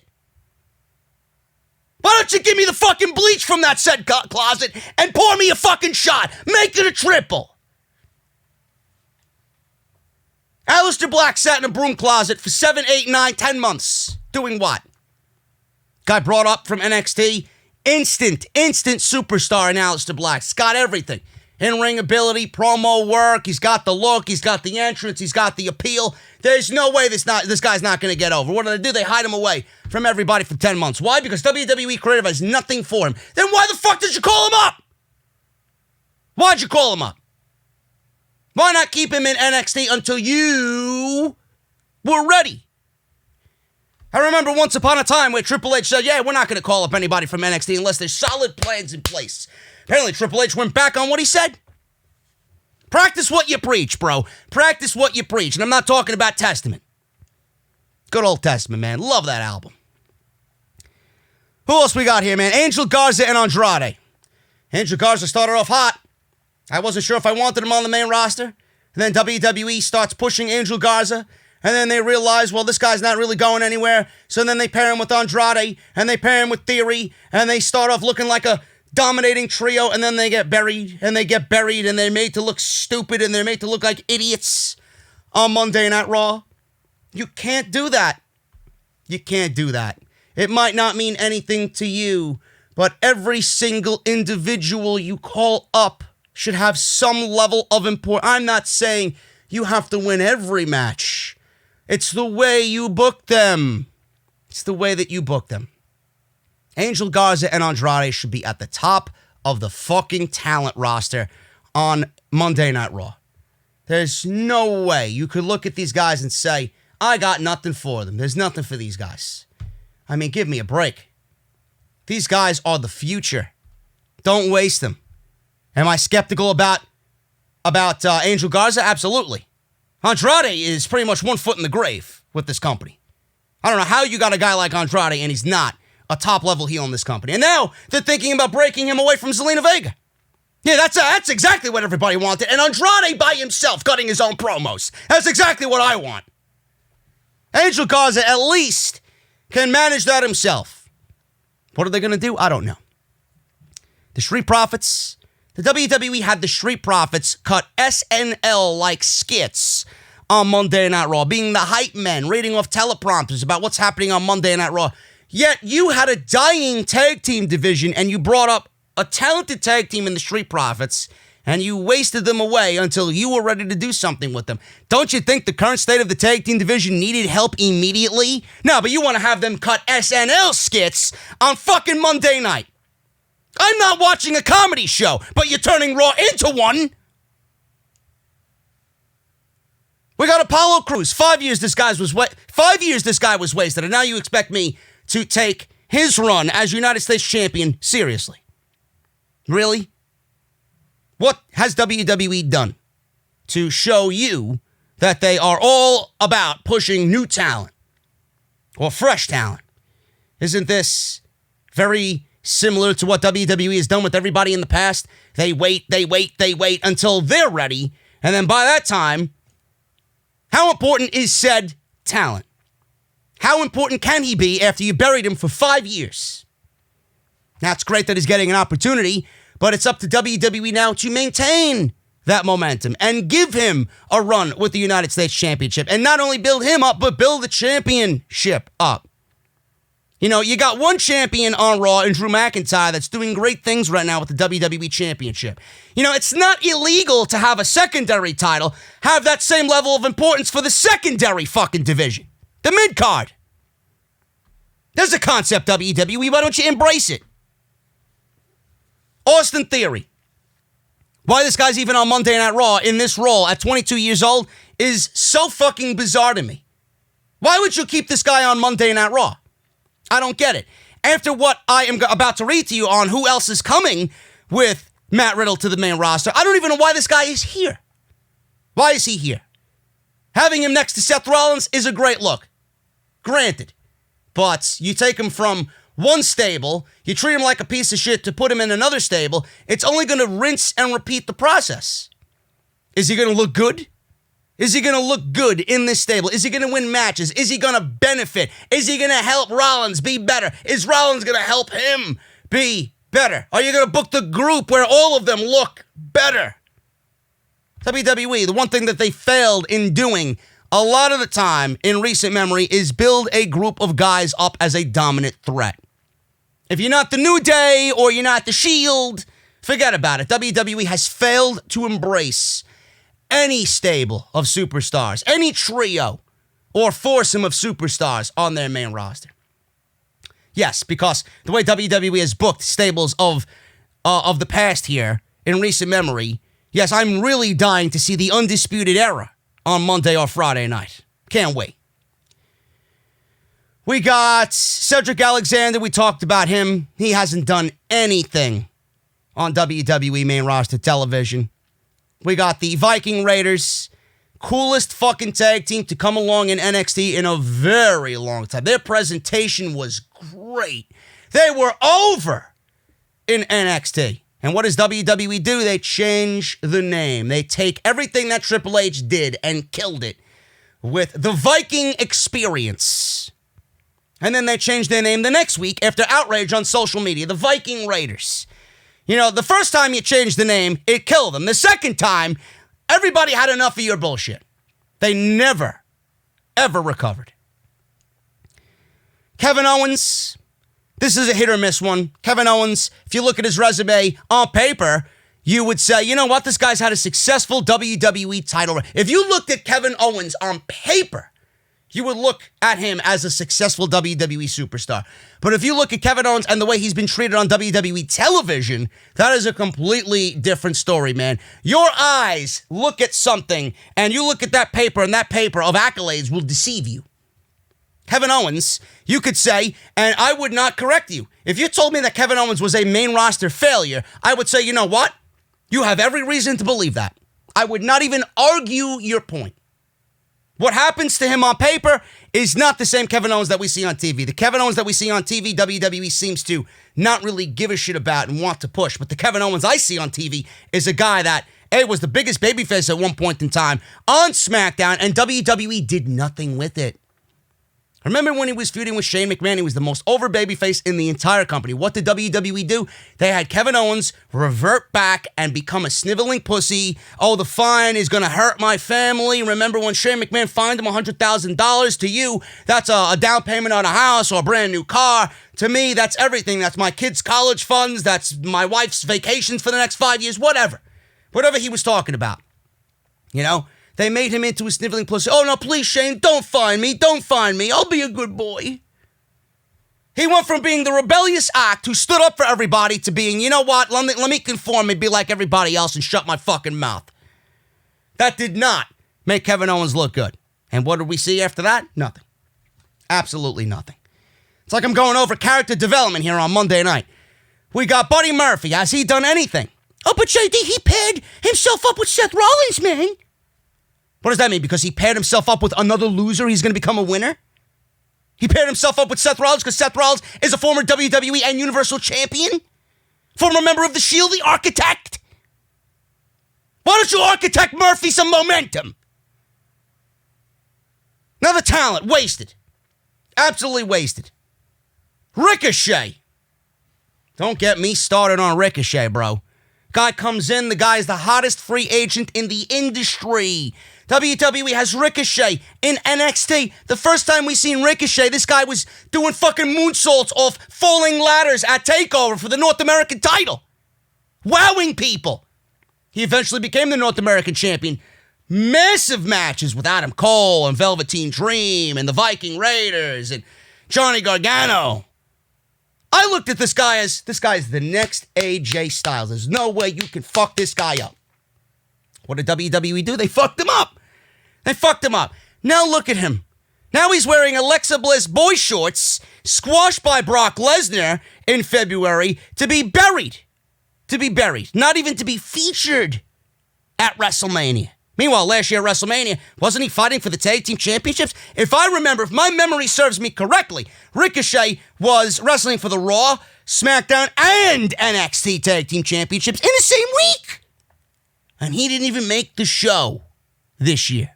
Why don't you give me the fucking bleach from that said closet and pour me a fucking shot? Make it a triple. Alistar Black sat in a broom closet for 7, 8, 9, 10 months. Doing what? Got brought up from NXT. Instant superstar in Alistar Black. He's got everything. In-ring ability, promo work, he's got the look, he's got the entrance, he's got the appeal. There's no way this guy's not going to get over. What do they do? They hide him away from everybody for 10 months. Why? Because WWE Creative has nothing for him. Then why the fuck did you call him up? Why'd you call him up? Why not keep him in NXT until you were ready? I remember once upon a time where Triple H said, yeah, we're not going to call up anybody from NXT unless there's solid plans in place. Apparently, Triple H went back on what he said. Practice what you preach, bro. Practice what you preach. And I'm not talking about Testament. Good old Testament, man. Love that album. Who else we got here, man? Angel Garza and Andrade. Angel Garza started off hot. I wasn't sure if I wanted him on the main roster. And then WWE starts pushing Angel Garza. And then they realize, well, this guy's not really going anywhere. So then they pair him with Andrade. And they pair him with Theory. And they start off looking like a dominating trio, and then they get buried, and they're made to look stupid, and they're made to look like idiots on Monday Night Raw. You can't do that. You can't do that. It might not mean anything to you, but every single individual you call up should have some level of importance. I'm not saying you have to win every match. It's the way you book them. It's the way that you book them. Angel Garza and Andrade should be at the top of the fucking talent roster on Monday Night Raw. There's no way you could look at these guys and say, I got nothing for them. There's nothing for these guys. I mean, give me a break. These guys are the future. Don't waste them. Am I skeptical about Angel Garza? Absolutely. Andrade is pretty much 1 foot in the grave with this company. I don't know how you got a guy like Andrade and he's not a top-level heel in this company. And now they're thinking about breaking him away from Zelina Vega. Yeah, that's exactly what everybody wanted. And Andrade by himself cutting his own promos. That's exactly what I want. Angel Garza at least can manage that himself. What are they going to do? I don't know. The Street Profits. The WWE had the Street Profits cut SNL-like skits on Monday Night Raw, being the hype men, reading off teleprompters about what's happening on Monday Night Raw. Yet you had a dying tag team division and you brought up a talented tag team in the Street Profits and you wasted them away until you were ready to do something with them. Don't you think the current state of the tag team division needed help immediately? No, but you want to have them cut SNL skits on fucking Monday night. I'm not watching a comedy show, but you're turning Raw into one. We got Apollo Crews. 5 years this guy was wasted, and now you expect me to take his run as United States champion seriously. Really? What has WWE done to show you that they are all about pushing new talent or fresh talent? Isn't this very similar to what WWE has done with everybody in the past? They wait until they're ready, and then by that time, how important is said talent? How important can he be after you buried him for 5 years? Now, it's great that he's getting an opportunity, but it's up to WWE now to maintain that momentum and give him a run with the United States Championship. And not only build him up, but build the championship up. You know, you got one champion on Raw in Drew McIntyre that's doing great things right now with the WWE Championship. You know, it's not illegal to have a secondary title have that same level of importance for the secondary fucking division. The mid-card. There's a concept, WWE. Why don't you embrace it? Austin Theory. Why this guy's even on Monday Night Raw in this role at 22 years old is so fucking bizarre to me. Why would you keep this guy on Monday Night Raw? I don't get it. After what I am about to read to you on who else is coming with Matt Riddle to the main roster, I don't even know why this guy is here. Why is he here? Having him next to Seth Rollins is a great look. Granted. But you take him from one stable, you treat him like a piece of shit to put him in another stable, it's only going to rinse and repeat the process. Is he going to look good? Is he going to look good in this stable? Is he going to win matches? Is he going to benefit? Is he going to help Rollins be better? Is Rollins going to help him be better? Are you going to book the group where all of them look better? WWE, the one thing that they failed in doing a lot of the time in recent memory is build a group of guys up as a dominant threat. If you're not the New Day or you're not the Shield, forget about it. WWE has failed to embrace any stable of superstars, any trio or foursome of superstars on their main roster. Yes, because the way WWE has booked stables of the past here in recent memory, yes, I'm really dying to see the Undisputed Era on Monday or Friday night. Can't wait. We got Cedric Alexander. We talked about him. He hasn't done anything on WWE main roster television. We got the Viking Raiders, coolest fucking tag team to come along in NXT in a very long time. Their presentation was great. They were over in NXT. And what does WWE do? They change the name. They take everything that Triple H did and killed it with the Viking Experience. And then they changed their name the next week after outrage on social media, the Viking Raiders. You know, the first time you changed the name, it killed them. The second time, everybody had enough of your bullshit. They never, ever recovered. Kevin Owens, this is a hit or miss one. Kevin Owens, if you look at his resume on paper, you would say, you know what, this guy's had a successful WWE title run. If you looked at Kevin Owens on paper, you would look at him as a successful WWE superstar. But if you look at Kevin Owens and the way he's been treated on WWE television, that is a completely different story, man. Your eyes look at something, and you look at that paper, and that paper of accolades will deceive you. Kevin Owens, you could say, and I would not correct you. If you told me that Kevin Owens was a main roster failure, I would say, you know what? You have every reason to believe that. I would not even argue your point. What happens to him on paper is not the same Kevin Owens that we see on TV. The Kevin Owens that we see on TV, WWE seems to not really give a shit about and want to push. But the Kevin Owens I see on TV is a guy that, A, was the biggest babyface at one point in time on SmackDown, and WWE did nothing with it. Remember when he was feuding with Shane McMahon? He was the most over babyface in the entire company. What did WWE do? They had Kevin Owens revert back and become a sniveling pussy. Oh, the fine is going to hurt my family. Remember when Shane McMahon fined him $100,000? To you, that's a down payment on a house or a brand new car. To me, that's everything. That's my kids' college funds. That's my wife's vacations for the next 5 years. Whatever he was talking about. You know? They made him into a sniveling pussy. Oh, no, please, Shane, don't find me. Don't find me. I'll be a good boy. He went from being the rebellious act who stood up for everybody to being, you know what, let me conform and be like everybody else and shut my fucking mouth. That did not make Kevin Owens look good. And what did we see after that? Nothing. Absolutely nothing. It's like I'm going over character development here on Monday night. We got Buddy Murphy. Has he done anything? Oh, but JD, he paired himself up with Seth Rollins, man. What does that mean? Because he paired himself up with another loser, he's going to become a winner? He paired himself up with Seth Rollins because Seth Rollins is a former WWE and Universal Champion? Former member of The Shield, the architect? Why don't you architect Murphy some momentum? Another talent, wasted. Absolutely wasted. Ricochet. Don't get me started on Ricochet, bro. Guy comes in, the guy's the hottest free agent in the industry. WWE has Ricochet in NXT. The first time we seen Ricochet, this guy was doing fucking moonsaults off falling ladders at TakeOver for the North American title. Wowing people. He eventually became the North American champion. Massive matches with Adam Cole and Velveteen Dream and the Viking Raiders and Johnny Gargano. I looked at this guy as, this guy's the next AJ Styles. There's no way you can fuck this guy up. What did WWE do? They fucked him up. They fucked him up. Now look at him. Now he's wearing Alexa Bliss boy shorts, squashed by Brock Lesnar in February, to be buried. To be buried. Not even to be featured at WrestleMania. Meanwhile, last year at WrestleMania, wasn't he fighting for the tag team championships? If my memory serves me correctly, Ricochet was wrestling for the Raw, SmackDown, and NXT tag team championships in the same week. And he didn't even make the show this year.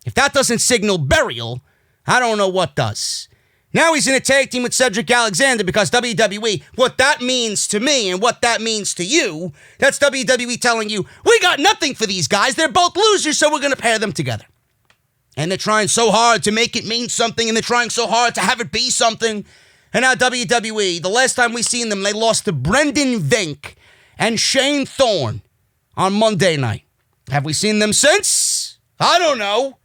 If that doesn't signal burial, I don't know what does. Now he's in a tag team with Cedric Alexander because WWE, what that means to me and what that means to you, that's WWE telling you, we got nothing for these guys. They're both losers, so we're going to pair them together. And they're trying so hard to make it mean something, and they're trying so hard to have it be something. And now WWE, the last time we seen them, they lost to Brendan Vink and Shane Thorne on Monday night. Have we seen them since? I don't know.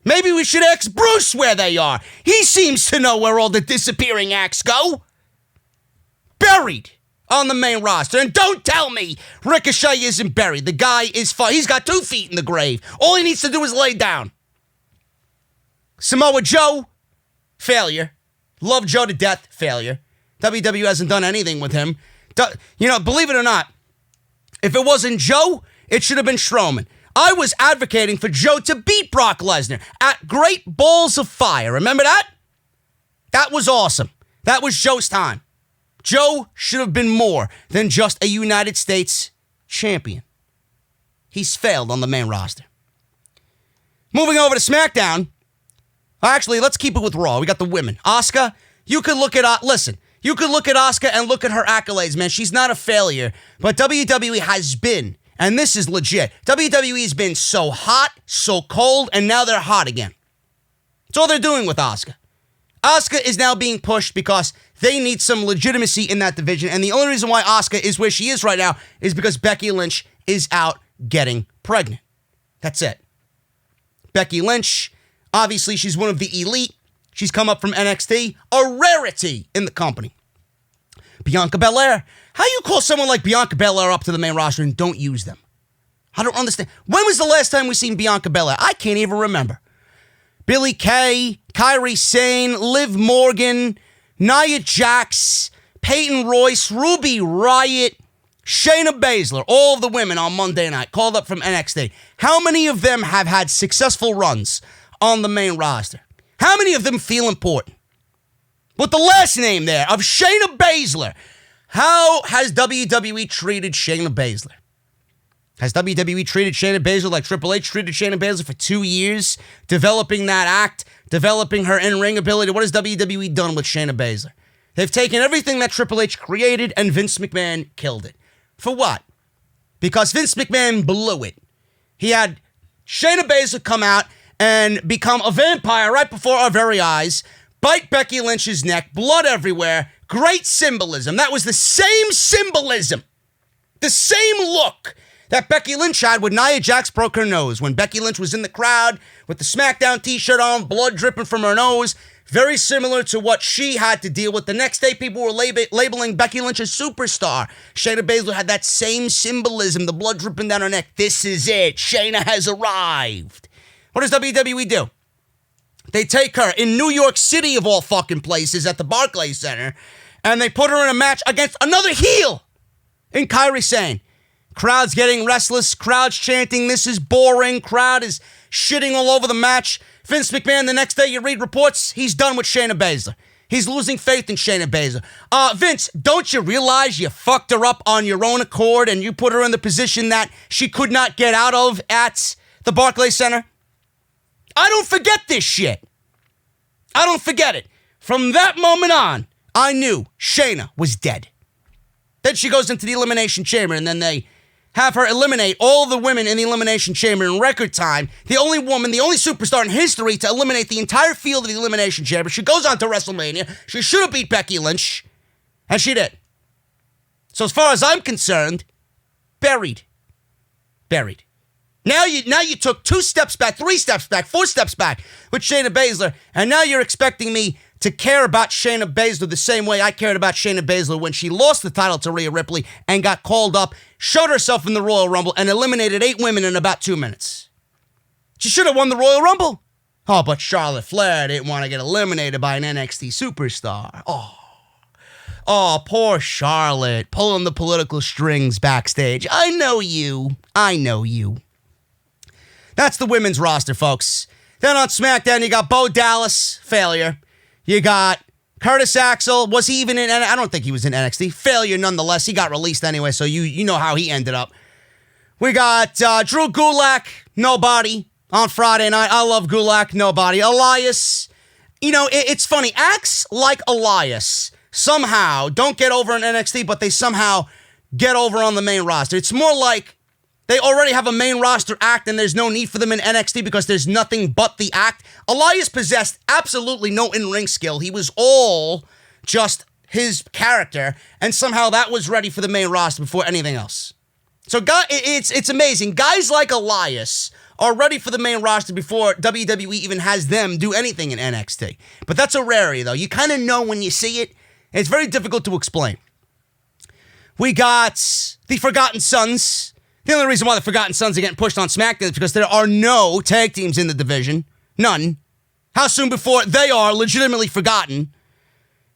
Maybe we should ask Bruce where they are. He seems to know where all the disappearing acts go. Buried on the main roster. And don't tell me Ricochet isn't buried. The guy is fine. He's got 2 feet in the grave. All he needs to do is lay down. Samoa Joe, failure. Love Joe to death, failure. WWE hasn't done anything with him. Believe it or not, if it wasn't Joe, it should have been Strowman. I was advocating for Joe to beat Brock Lesnar at Great Balls of Fire. Remember that? That was awesome. That was Joe's time. Joe should have been more than just a United States champion. He's failed on the main roster. Moving over to SmackDown. Actually, let's keep it with Raw. We got the women. Asuka, you could look at... you could look at Asuka and look at her accolades, man. She's not a failure. But WWE has been... And this is legit. WWE's been so hot, so cold, and now they're hot again. That's all they're doing with Asuka. Asuka is now being pushed because they need some legitimacy in that division. And the only reason why Asuka is where she is right now is because Becky Lynch is out getting pregnant. That's it. Becky Lynch, obviously she's one of the elite. She's come up from NXT, a rarity in the company. Bianca Belair. How you call someone like Bianca Belair up to the main roster and don't use them? I don't understand. When was the last time we seen Bianca Belair? I can't even remember. Billie Kay, Kairi Sane, Liv Morgan, Nia Jax, Peyton Royce, Ruby Riott, Shayna Baszler, all of the women on Monday night called up from NXT. How many of them have had successful runs on the main roster? How many of them feel important? With the last name there of Shayna Baszler. How has WWE treated Shayna Baszler? Has WWE treated Shayna Baszler like Triple H treated Shayna Baszler for 2 years? Developing that act, developing her in-ring ability. What has WWE done with Shayna Baszler? They've taken everything that Triple H created and Vince McMahon killed it. For what? Because Vince McMahon blew it. He had Shayna Baszler come out and become a vampire right before our very eyes, bite Becky Lynch's neck, blood everywhere. Great symbolism. That was the same symbolism, the same look that Becky Lynch had when Nia Jax broke her nose. When Becky Lynch was in the crowd with the Smackdown t-shirt on, blood dripping from her nose. Very similar to what she had to deal with. The next day, people were labeling Becky Lynch a superstar. Shayna Baszler had that same symbolism, the blood dripping down her neck. This is it. Shayna has arrived. What does WWE do? They take her in New York City, of all fucking places, at the Barclays Center, and they put her in a match against another heel in Kairi Sane. Crowd's getting restless. Crowd's chanting, this is boring. Crowd is shitting all over the match. Vince McMahon, the next day you read reports, he's done with Shayna Baszler. He's losing faith in Shayna Baszler. Vince, don't you realize you fucked her up on your own accord and you put her in the position that she could not get out of at the Barclays Center? I don't forget this shit. I don't forget it. From that moment on, I knew Shayna was dead. Then she goes into the Elimination Chamber, and then they have her eliminate all the women in the Elimination Chamber in record time. The only woman, the only superstar in history to eliminate the entire field of the Elimination Chamber. She goes on to WrestleMania. She should have beat Becky Lynch, and she did. So as far as I'm concerned, buried. Buried. Now you took 2 steps back, 3 steps back, 4 steps back with Shayna Baszler, and now you're expecting me to care about Shayna Baszler the same way I cared about Shayna Baszler when she lost the title to Rhea Ripley and got called up, showed herself in the Royal Rumble, and eliminated 8 women in about 2 minutes. She should have won the Royal Rumble. Oh, but Charlotte Flair didn't want to get eliminated by an NXT superstar. Oh, poor Charlotte, pulling the political strings backstage. I know you. That's the women's roster, folks. Then on SmackDown, you got Bo Dallas, failure. You got Curtis Axel. Was he even in? I don't think he was in NXT. Failure nonetheless. He got released anyway, so you know how he ended up. We got Drew Gulak, nobody, on Friday night. I love Gulak, nobody. Elias, it's funny. Acts like Elias somehow don't get over in NXT, but they somehow get over on the main roster. It's more like they already have a main roster act and there's no need for them in NXT because there's nothing but the act. Elias possessed absolutely no in-ring skill. He was all just his character, and somehow that was ready for the main roster before anything else. So it's amazing. Guys like Elias are ready for the main roster before WWE even has them do anything in NXT. But that's a rarity, though. You kind of know when you see it. It's very difficult to explain. We got the Forgotten Sons. The only reason why the Forgotten Sons are getting pushed on SmackDown is because there are no tag teams in the division. None. How soon before they are legitimately forgotten?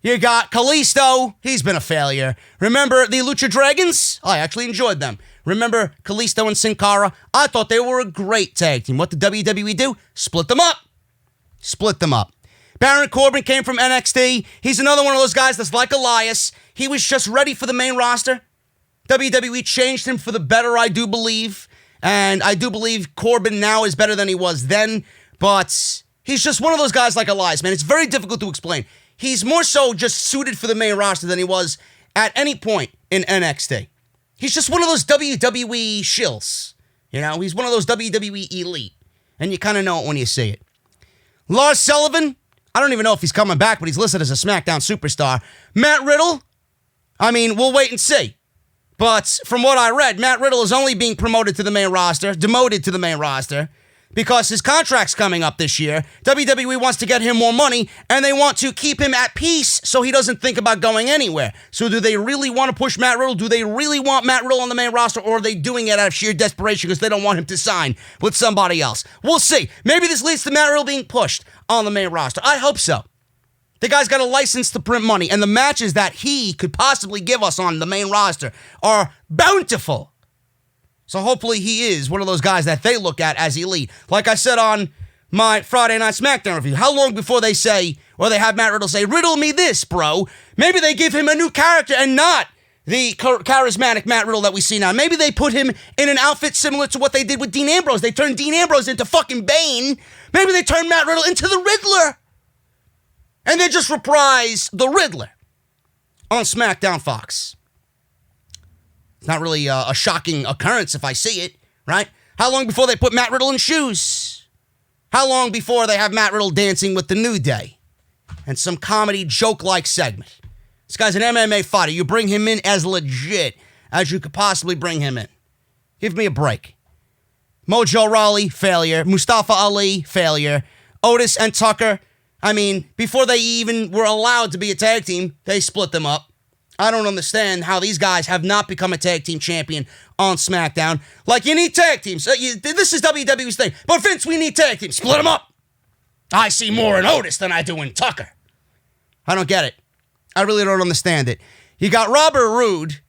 You got Kalisto. He's been a failure. Remember the Lucha Dragons? I actually enjoyed them. Remember Kalisto and Sin Cara? I thought they were a great tag team. What did WWE do? Split them up. Baron Corbin came from NXT. He's another one of those guys that's like Elias. He was just ready for the main roster. WWE changed him for the better, I do believe. And I do believe Corbin now is better than he was then. But he's just one of those guys like Elias, man. It's very difficult to explain. He's more so just suited for the main roster than he was at any point in NXT. He's just one of those WWE shills. He's one of those WWE elite. And you kind of know it when you see it. Lars Sullivan, I don't even know if he's coming back, but he's listed as a SmackDown superstar. Matt Riddle, we'll wait and see. But from what I read, Matt Riddle is only being demoted to the main roster. because his contract's coming up this year. WWE wants to get him more money, and they want to keep him at peace so he doesn't think about going anywhere. So do they really want to push Matt Riddle? Do they really want Matt Riddle on the main roster, or are they doing it out of sheer desperation because they don't want him to sign with somebody else? We'll see. Maybe this leads to Matt Riddle being pushed on the main roster. I hope so. The guy's got a license to print money, and the matches that he could possibly give us on the main roster are bountiful. So hopefully he is one of those guys that they look at as elite. Like I said on my Friday Night SmackDown review, how long before they say, or they have Matt Riddle say, riddle me this, bro? Maybe they give him a new character and not the charismatic Matt Riddle that we see now. Maybe they put him in an outfit similar to what they did with Dean Ambrose. They turned Dean Ambrose into fucking Bane. Maybe they turned Matt Riddle into the Riddler. And they just reprise the Riddler on SmackDown Fox. It's not really a shocking occurrence if I see it, right? How long before they put Matt Riddle in shoes? How long before they have Matt Riddle dancing with the New Day? And some comedy joke-like segment. This guy's an MMA fighter. You bring him in as legit as you could possibly bring him in. Give me a break. Mojo Rawley, failure. Mustafa Ali, failure. Otis and Tucker, I mean, before they even were allowed to be a tag team, they split them up. I don't understand how these guys have not become a tag team champion on SmackDown. Like, you need tag teams. This is WWE's thing. But Vince, we need tag teams. Split them up. I see more in Otis than I do in Tucker. I don't get it. I really don't understand it. You got Robert Roode.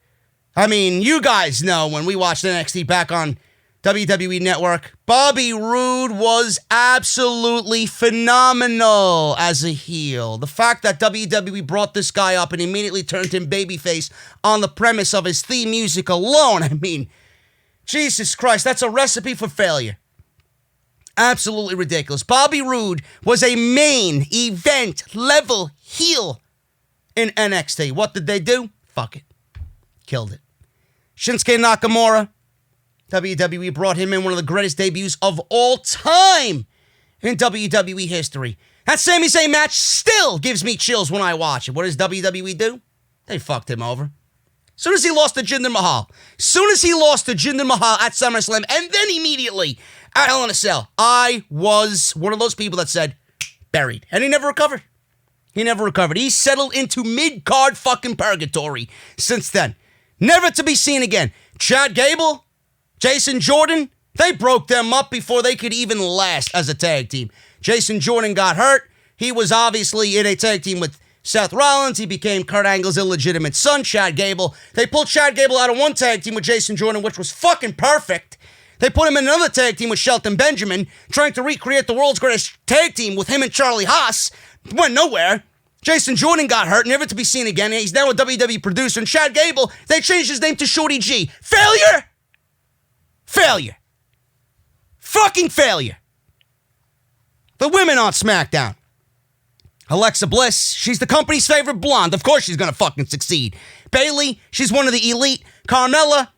I mean, you guys know when we watched NXT back on WWE Network, Bobby Roode was absolutely phenomenal as a heel. The fact that WWE brought this guy up and immediately turned him babyface on the premise of his theme music alone, I mean, Jesus Christ, that's a recipe for failure. Absolutely ridiculous. Bobby Roode was a main event level heel in NXT. What did they do? Fuck it. Killed it. Shinsuke Nakamura, WWE brought him in, one of the greatest debuts of all time in WWE history. That Sami Zayn match still gives me chills when I watch it. What does WWE do? They fucked him over. As soon as he lost to Jinder Mahal. As soon as he lost to Jinder Mahal at SummerSlam, and then immediately at Hell in a Cell, I was one of those people that said, buried. And he never recovered. He never recovered. He settled into mid-card fucking purgatory since then. Never to be seen again. Chad Gable, Jason Jordan, they broke them up before they could even last as a tag team. Jason Jordan got hurt. He was obviously in a tag team with Seth Rollins. He became Kurt Angle's illegitimate son, Chad Gable. They pulled Chad Gable out of one tag team with Jason Jordan, which was fucking perfect. They put him in another tag team with Shelton Benjamin, trying to recreate the world's greatest tag team with him and Charlie Haas. Went nowhere. Jason Jordan got hurt, never to be seen again. He's now a WWE producer. And Chad Gable, they changed his name to Shorty G. Failure! Failure. Fucking failure. The women on SmackDown. Alexa Bliss, she's the company's favorite blonde. Of course she's gonna fucking succeed. Bayley, she's one of the elite. Carmella,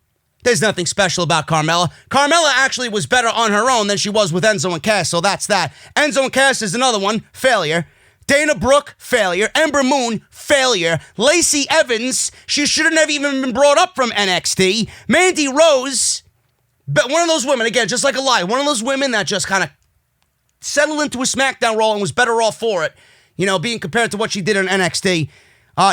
there's nothing special about Carmella. Carmella actually was better on her own than she was with Enzo and Cass, so that's that. Enzo and Cass is another one. Failure. Dana Brooke, failure. Ember Moon, failure. Lacey Evans, she shouldn't have even been brought up from NXT. Mandy Rose, but one of those women, again, just like Elias, one of those women that just kind of settled into a SmackDown role and was better off for it, you know, being compared to what she did in NXT.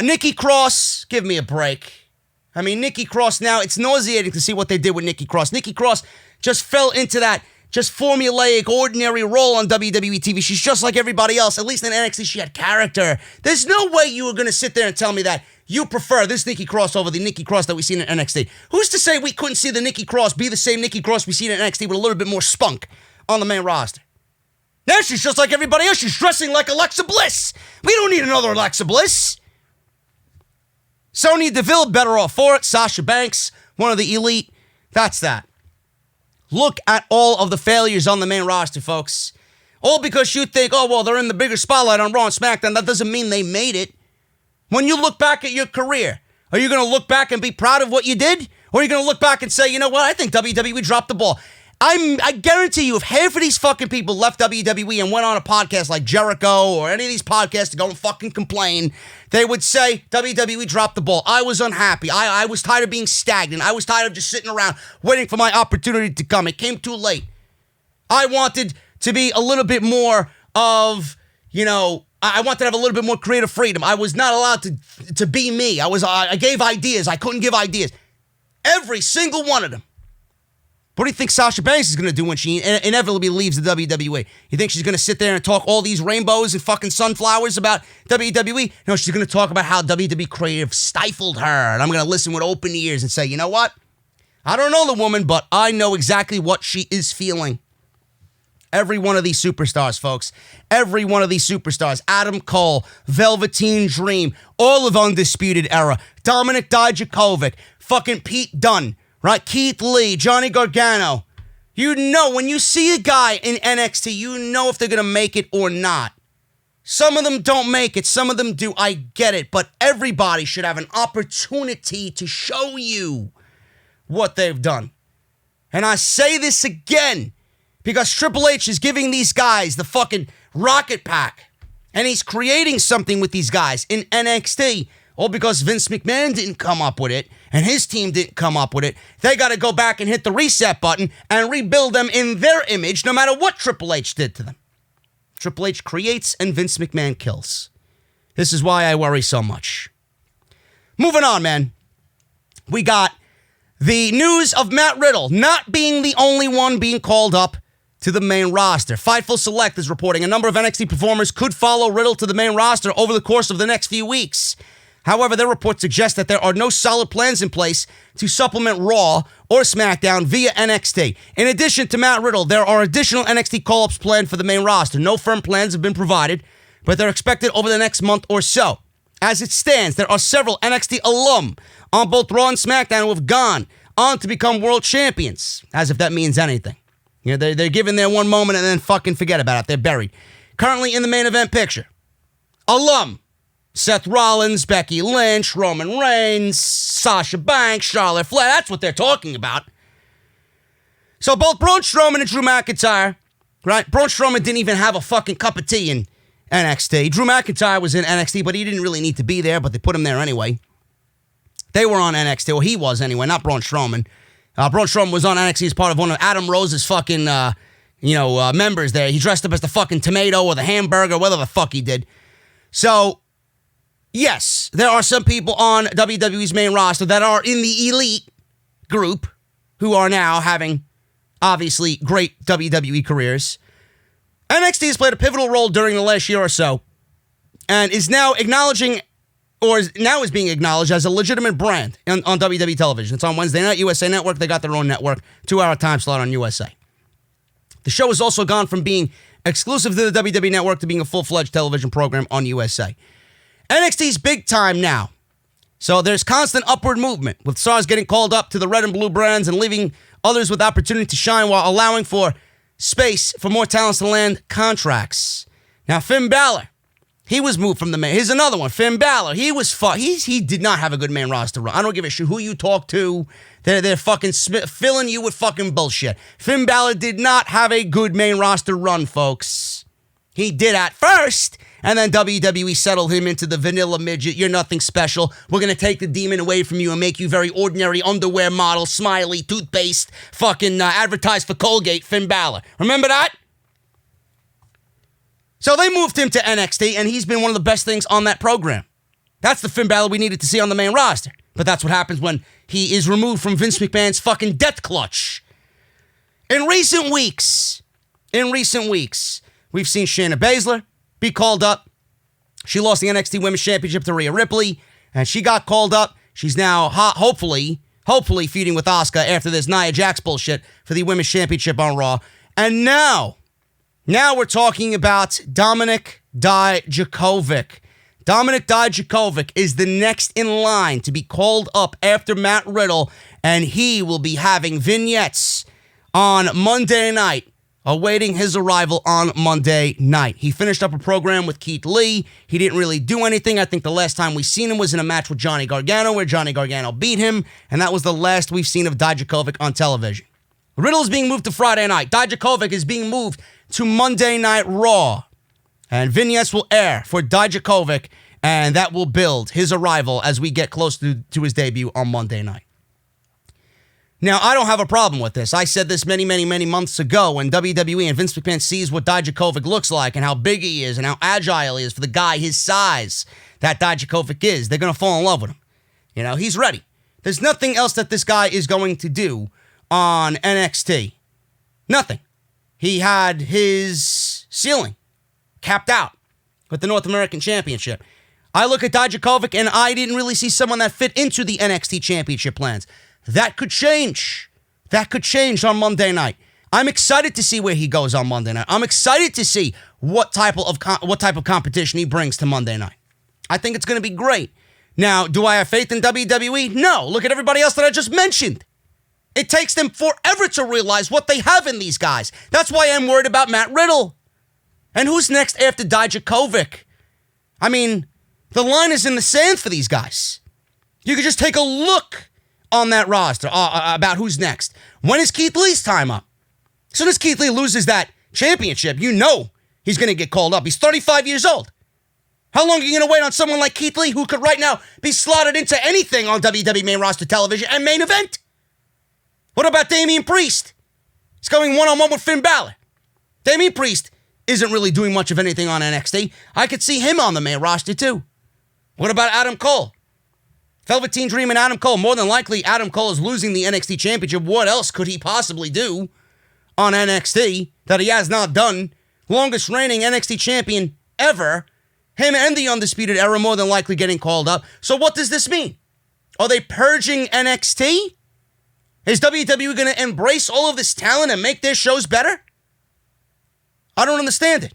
Nikki Cross, give me a break. I mean, Nikki Cross now, it's nauseating to see what they did with Nikki Cross. Nikki Cross just fell into that just formulaic, ordinary role on WWE TV. She's just like everybody else. At least in NXT, she had character. There's no way you were going to sit there and tell me that you prefer this Nikki Cross over the Nikki Cross that we seen in NXT. Who's to say we couldn't see the Nikki Cross be the same Nikki Cross we seen in NXT with a little bit more spunk on the main roster? Now she's just like everybody else. She's dressing like Alexa Bliss. We don't need another Alexa Bliss. Sonya Deville, better off for it. Sasha Banks, one of the elite. That's that. Look at all of the failures on the main roster, folks. All because you think, oh, well, they're in the bigger spotlight on Raw and SmackDown. That doesn't mean they made it. When you look back at your career, are you going to look back and be proud of what you did? Or are you going to look back and say, you know what, I think WWE dropped the ball. I guarantee you, if half of these fucking people left WWE and went on a podcast like Jericho or any of these podcasts to go and fucking complain, they would say, WWE dropped the ball. I was unhappy. I was tired of being stagnant. I was tired of just sitting around waiting for my opportunity to come. It came too late. I wanted to be a little bit more of, I wanted to have a little bit more creative freedom. I was not allowed to be me. I gave ideas. I couldn't give ideas. Every single one of them. What do you think Sasha Banks is going to do when she inevitably leaves the WWE? You think she's going to sit there and talk all these rainbows and fucking sunflowers about WWE? No, she's going to talk about how WWE creative stifled her. And I'm going to listen with open ears and say, you know what? I don't know the woman, but I know exactly what she is feeling. Every one of these superstars, folks. Every one of these superstars. Adam Cole, Velveteen Dream, all of Undisputed Era, Dominic Dijakovic, fucking Pete Dunne, right? Keith Lee, Johnny Gargano. You know, when you see a guy in NXT, you know if they're going to make it or not. Some of them don't make it. Some of them do. I get it. But everybody should have an opportunity to show you what they've done. And I say this again, because Triple H is giving these guys the fucking rocket pack. And he's creating something with these guys in NXT. All because Vince McMahon didn't come up with it. And his team didn't come up with it. They got to go back and hit the reset button and rebuild them in their image no matter what Triple H did to them. Triple H creates and Vince McMahon kills. This is why I worry so much. Moving on, man. We got the news of Matt Riddle not being the only one being called up to the main roster. Fightful Select is reporting a number of NXT performers could follow Riddle to the main roster over the course of the next few weeks. However, their report suggests that there are no solid plans in place to supplement Raw or SmackDown via NXT. In addition to Matt Riddle, there are additional NXT call-ups planned for the main roster. No firm plans have been provided, but they're expected over the next month or so. As it stands, there are several NXT alum on both Raw and SmackDown who have gone on to become world champions, as if that means anything. They're given their one moment and then fucking forget about it. They're buried. Currently in the main event picture, alum Seth Rollins, Becky Lynch, Roman Reigns, Sasha Banks, Charlotte Flair. That's what they're talking about. So both Braun Strowman and Drew McIntyre, right? Braun Strowman didn't even have a fucking cup of tea in NXT. Drew McIntyre was in NXT, but he didn't really need to be there, but they put him there anyway. They were on NXT, or he was anyway, not Braun Strowman. Braun Strowman was on NXT as part of one of Adam Rose's fucking, members there. He dressed up as the fucking tomato or the hamburger, whatever the fuck he did. So, yes, there are some people on WWE's main roster that are in the elite group who are now having, obviously, great WWE careers. NXT has played a pivotal role during the last year or so and is now is being acknowledged as a legitimate brand on WWE television. It's on Wednesday night, USA Network. They got their own network, 2-hour time slot on USA. The show has also gone from being exclusive to the WWE Network to being a full-fledged television program on USA. NXT's big time now. So there's constant upward movement, with stars getting called up to the red and blue brands and leaving others with opportunity to shine while allowing for space for more talents to land contracts. Now, Finn Balor, he was moved from the main. Here's another one. Finn Balor. He did not have a good main roster run. I don't give a shit who you talk to. They're fucking filling you with fucking bullshit. Finn Balor did not have a good main roster run, folks. He did at first, and then WWE settled him into the vanilla midget. You're nothing special. We're going to take the demon away from you and make you very ordinary underwear model, smiley, toothpaste, fucking advertise for Colgate, Finn Balor. Remember that? So they moved him to NXT, and he's been one of the best things on that program. That's the Finn Balor we needed to see on the main roster. But that's what happens when he is removed from Vince McMahon's fucking death clutch. In recent weeks, we've seen Shayna Baszler be called up. She lost the NXT Women's Championship to Rhea Ripley, and she got called up. She's now, hopefully feuding with Asuka after this Nia Jax bullshit for the Women's Championship on Raw. And now we're talking about Dominic Dijakovic. Dominic Dijakovic is the next in line to be called up after Matt Riddle, and he will be having vignettes on Monday night, awaiting his arrival on Monday night. He finished up a program with Keith Lee. He didn't really do anything. I think the last time we seen him was in a match with Johnny Gargano, where Johnny Gargano beat him, and that was the last we've seen of Dijakovic on television. Riddle is being moved to Friday night. Dijakovic is being moved to Monday Night Raw. And vignettes will air for Dijakovic, and that will build his arrival as we get close to his debut on Monday night. Now, I don't have a problem with this. I said this many, many, many months ago when WWE and Vince McMahon sees what Dijakovic looks like and how big he is and how agile he is for the guy his size that Dijakovic is. They're going to fall in love with him. You know, he's ready. There's nothing else that this guy is going to do on NXT. Nothing. He had his ceiling capped out with the North American Championship. I look at Dijakovic and I didn't really see someone that fit into the NXT Championship plans. That could change. That could change on Monday night. I'm excited to see where he goes on Monday night. I'm excited to see what type of competition he brings to Monday night. I think it's going to be great. Now, do I have faith in WWE? No. Look at everybody else that I just mentioned. It takes them forever to realize what they have in these guys. That's why I'm worried about Matt Riddle. And who's next after Dijakovic? I mean, the line is in the sand for these guys. You could just take a look on that roster about who's next. When is Keith Lee's time up? As soon as Keith Lee loses that championship, you know he's going to get called up. He's 35 years old. How long are you going to wait on someone like Keith Lee who could right now be slotted into anything on WWE main roster television and main event? What about Damian Priest? He's going one-on-one with Finn Balor. Damian Priest isn't really doing much of anything on NXT. I could see him on the main roster too. What about Adam Cole? Velveteen Dream and Adam Cole. More than likely, Adam Cole is losing the NXT Championship. What else could he possibly do on NXT that he has not done? Longest reigning NXT champion ever. Him and the Undisputed Era more than likely getting called up. So what does this mean? Are they purging NXT? Is WWE going to embrace all of this talent and make their shows better? I don't understand it.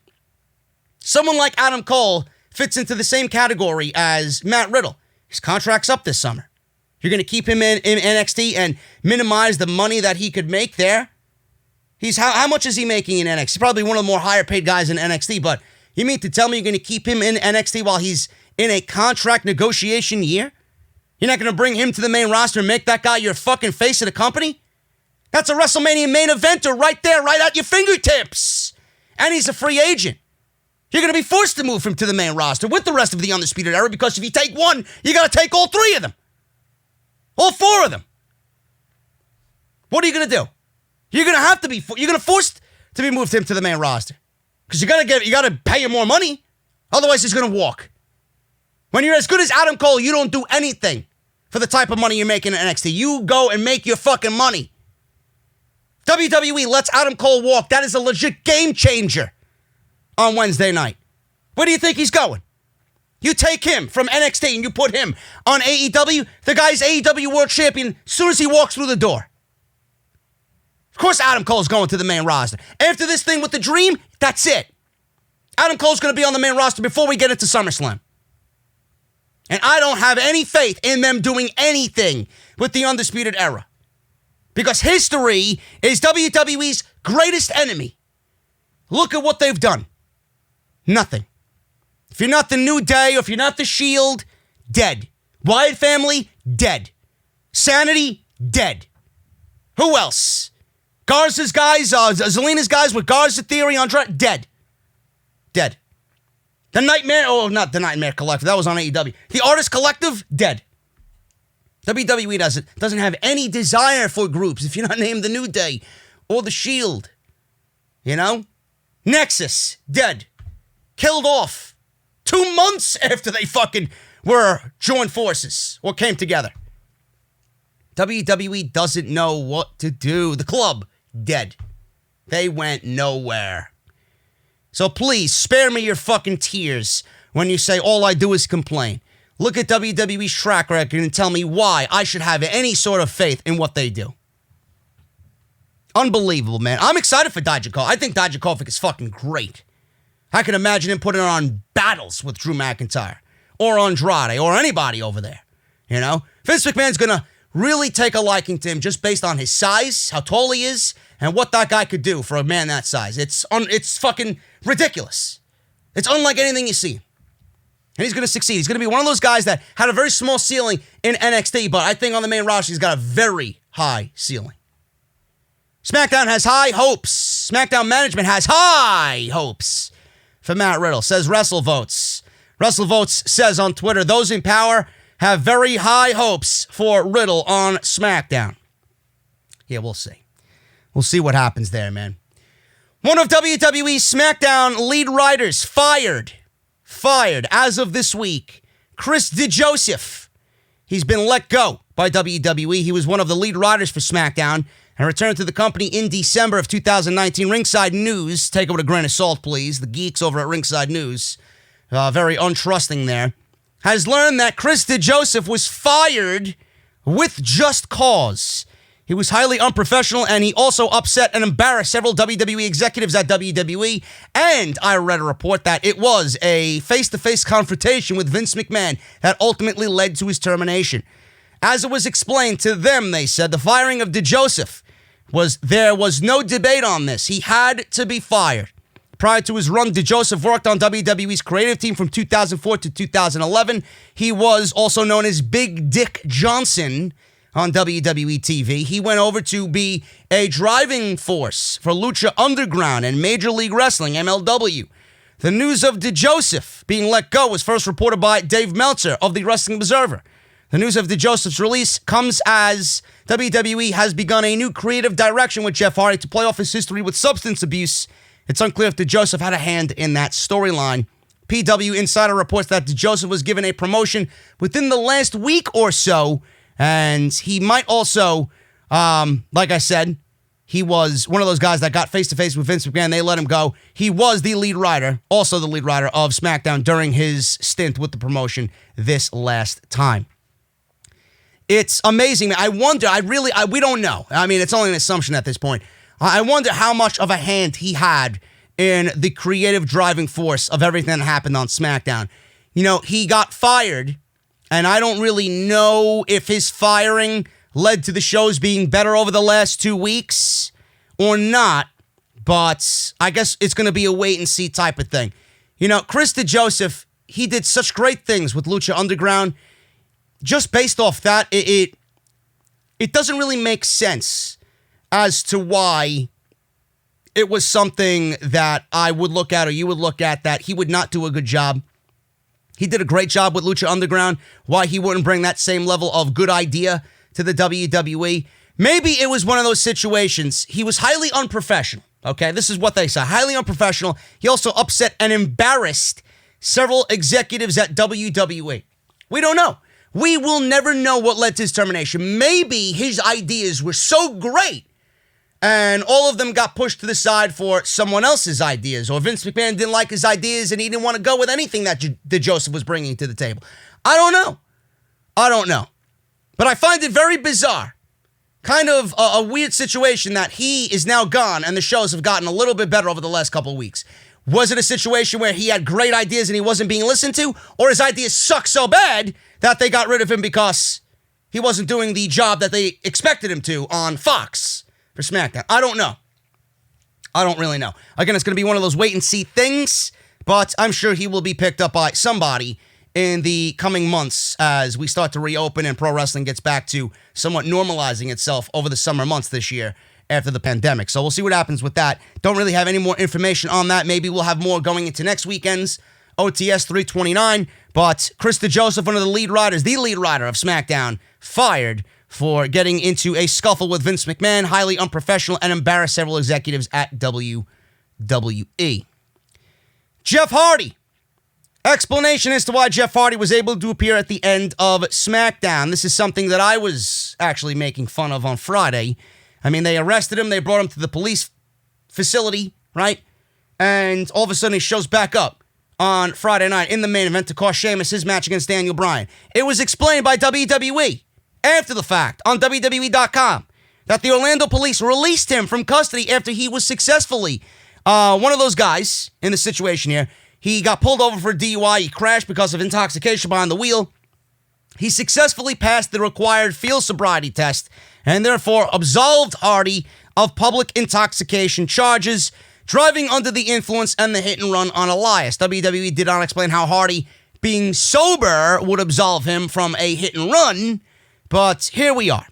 Someone like Adam Cole fits into the same category as Matt Riddle. His contract's up this summer. You're going to keep him in NXT and minimize the money that he could make there? How much is he making in NXT? Probably one of the more higher paid guys in NXT, but you mean to tell me you're going to keep him in NXT while he's in a contract negotiation year? You're not going to bring him to the main roster and make that guy your fucking face of the company? That's a WrestleMania main eventer right there, right at your fingertips. And he's a free agent. You're going to be forced to move him to the main roster with the rest of the Undisputed Era because if you take one, you got to take all three of them. All four of them. What are you going to do? You're going to force to be moved him to the main roster. Because you got to pay him more money. Otherwise, he's going to walk. When you're as good as Adam Cole, you don't do anything for the type of money you're making in NXT. You go and make your fucking money. WWE lets Adam Cole walk. That is a legit game changer on Wednesday night. Where do you think he's going? You take him from NXT and you put him on AEW. The guy's AEW World Champion as soon as he walks through the door. Of course Adam Cole's going to the main roster. After this thing with the Dream, that's it. Adam Cole's going to be on the main roster before we get into SummerSlam. And I don't have any faith in them doing anything with the Undisputed Era. Because history is WWE's greatest enemy. Look at what they've done. Nothing. If you're not the New Day or if you're not the Shield, dead. Wyatt family, dead. Sanity, dead. Who else? Garza's guys, Zelina's guys with Garza Theory, Andrade, dead. Dead. The Nightmare, not the Nightmare Collective, that was on AEW. The Artist Collective, dead. WWE doesn't have any desire for groups if you're not named the New Day or the Shield. You know? Nexus, dead. Killed off 2 months after they fucking were joined forces or came together. WWE doesn't know what to do. The Club, dead. They went nowhere. So please, spare me your fucking tears when you say all I do is complain. Look at WWE's track record and tell me why I should have any sort of faith in what they do. Unbelievable, man. I'm excited for Dijakovic. I think Dijakovic is fucking great. I can imagine him putting on battles with Drew McIntyre or Andrade or anybody over there. You know? Vince McMahon's going to really take a liking to him just based on his size, how tall he is, and what that guy could do for a man that size. It's fucking ridiculous. It's unlike anything you see. And he's going to succeed. He's going to be one of those guys that had a very small ceiling in NXT, but I think on the main roster, he's got a very high ceiling. SmackDown has high hopes. SmackDown management has high hopes for Matt Riddle, says WrestleVotes. WrestleVotes says on Twitter, those in power have very high hopes for Riddle on SmackDown. Yeah, we'll see. We'll see what happens there, man. One of WWE Smackdown lead writers fired as of this week. Chris DeJoseph. He's been let go by WWE. He was one of the lead writers for Smackdown and returned to the company in December of 2019. Ringside News, take it with a grain of salt, please. The geeks over at Ringside News, very untrusting there, has learned that Chris DeJoseph was fired with just cause. He was highly unprofessional, and he also upset and embarrassed several WWE executives at WWE. And I read a report that it was a face-to-face confrontation with Vince McMahon that ultimately led to his termination. As it was explained to them, they said, the firing of DeJoseph there was no debate on this. He had to be fired. Prior to his run, DeJoseph worked on WWE's creative team from 2004 to 2011. He was also known as Big Dick Johnson on WWE TV. He went over to be a driving force for Lucha Underground and Major League Wrestling, MLW. The news of DeJoseph being let go was first reported by Dave Meltzer of the Wrestling Observer. The news of DeJoseph's release comes as WWE has begun a new creative direction with Jeff Hardy to play off his history with substance abuse. It's unclear if DeJoseph had a hand in that storyline. PW Insider reports that DeJoseph was given a promotion within the last week or so, and he might also, like I said, he was one of those guys that got face-to-face with Vince McMahon. They let him go. He was the lead writer, also the lead writer of SmackDown during his stint with the promotion this last time. It's amazing. I wonder, we don't know. I mean, it's only an assumption at this point. I wonder how much of a hand he had in the creative driving force of everything that happened on SmackDown. You know, he got fired, and I don't really know if his firing led to the shows being better over the last 2 weeks or not, but I guess it's going to be a wait-and-see type of thing. You know, Chris DeJoseph, he did such great things with Lucha Underground. Just based off that, it doesn't really make sense as to why it was something that I would look at or you would look at that he would not do a good job. He did a great job with Lucha Underground. Why he wouldn't bring that same level of good idea to the WWE? Maybe it was one of those situations. He was highly unprofessional. Okay, this is what they say. Highly unprofessional. He also upset and embarrassed several executives at WWE. We don't know. We will never know what led to his termination. Maybe his ideas were so great and all of them got pushed to the side for someone else's ideas, or Vince McMahon didn't like his ideas and he didn't want to go with anything that DeJoseph was bringing to the table. I don't know. But I find it very bizarre. Kind of a weird situation that he is now gone and the shows have gotten a little bit better over the last couple of weeks. Was it a situation where he had great ideas and he wasn't being listened to? Or his ideas suck so bad that they got rid of him because he wasn't doing the job that they expected him to on Fox for SmackDown? I don't know. I don't really know. Again, it's going to be one of those wait-and-see things, but I'm sure he will be picked up by somebody in the coming months as we start to reopen and pro wrestling gets back to somewhat normalizing itself over the summer months this year after the pandemic. So we'll see what happens with that. Don't really have any more information on that. Maybe we'll have more going into next weekend's OTS 329. But Chris DeJoseph, one of the lead writers, the lead writer of SmackDown, fired for getting into a scuffle with Vince McMahon, highly unprofessional, and embarrassed several executives at WWE. Jeff Hardy. Explanation as to why Jeff Hardy was able to appear at the end of SmackDown. This is something that I was actually making fun of on Friday. I mean, they arrested him, they brought him to the police facility, right? And all of a sudden he shows back up on Friday night in the main event to cost Sheamus his match against Daniel Bryan. It was explained by WWE after the fact on WWE.com that the Orlando police released him from custody after he was successfully one of those guys in the situation here. He got pulled over for DUI. He crashed because of intoxication behind the wheel. He successfully passed the required field sobriety test and therefore absolved Hardy of public intoxication charges, driving under the influence, and the hit and run on Elias. WWE did not explain how Hardy being sober would absolve him from a hit and run, but here we are.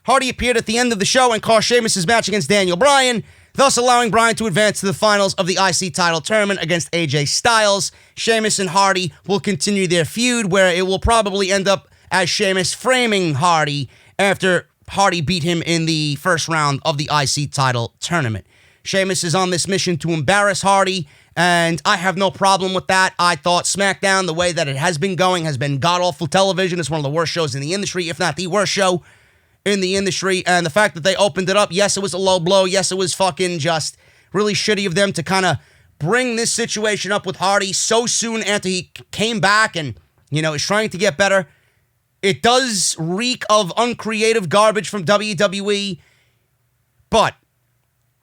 Hardy appeared at the end of the show and cost Sheamus his match against Daniel Bryan, thus allowing Bryan to advance to the finals of the IC title tournament against AJ Styles. Sheamus and Hardy will continue their feud, where it will probably end up as Sheamus framing Hardy after Hardy beat him in the first round of the IC title tournament. Sheamus is on this mission to embarrass Hardy, and I have no problem with that. I thought SmackDown, the way that it has been going, has been god-awful television. It's one of the worst shows in the industry, if not the worst show in the industry. And the fact that they opened it up, yes, it was a low blow. Yes, it was fucking just really shitty of them to kind of bring this situation up with Hardy so soon after he came back and, is trying to get better. It does reek of uncreative garbage from WWE, but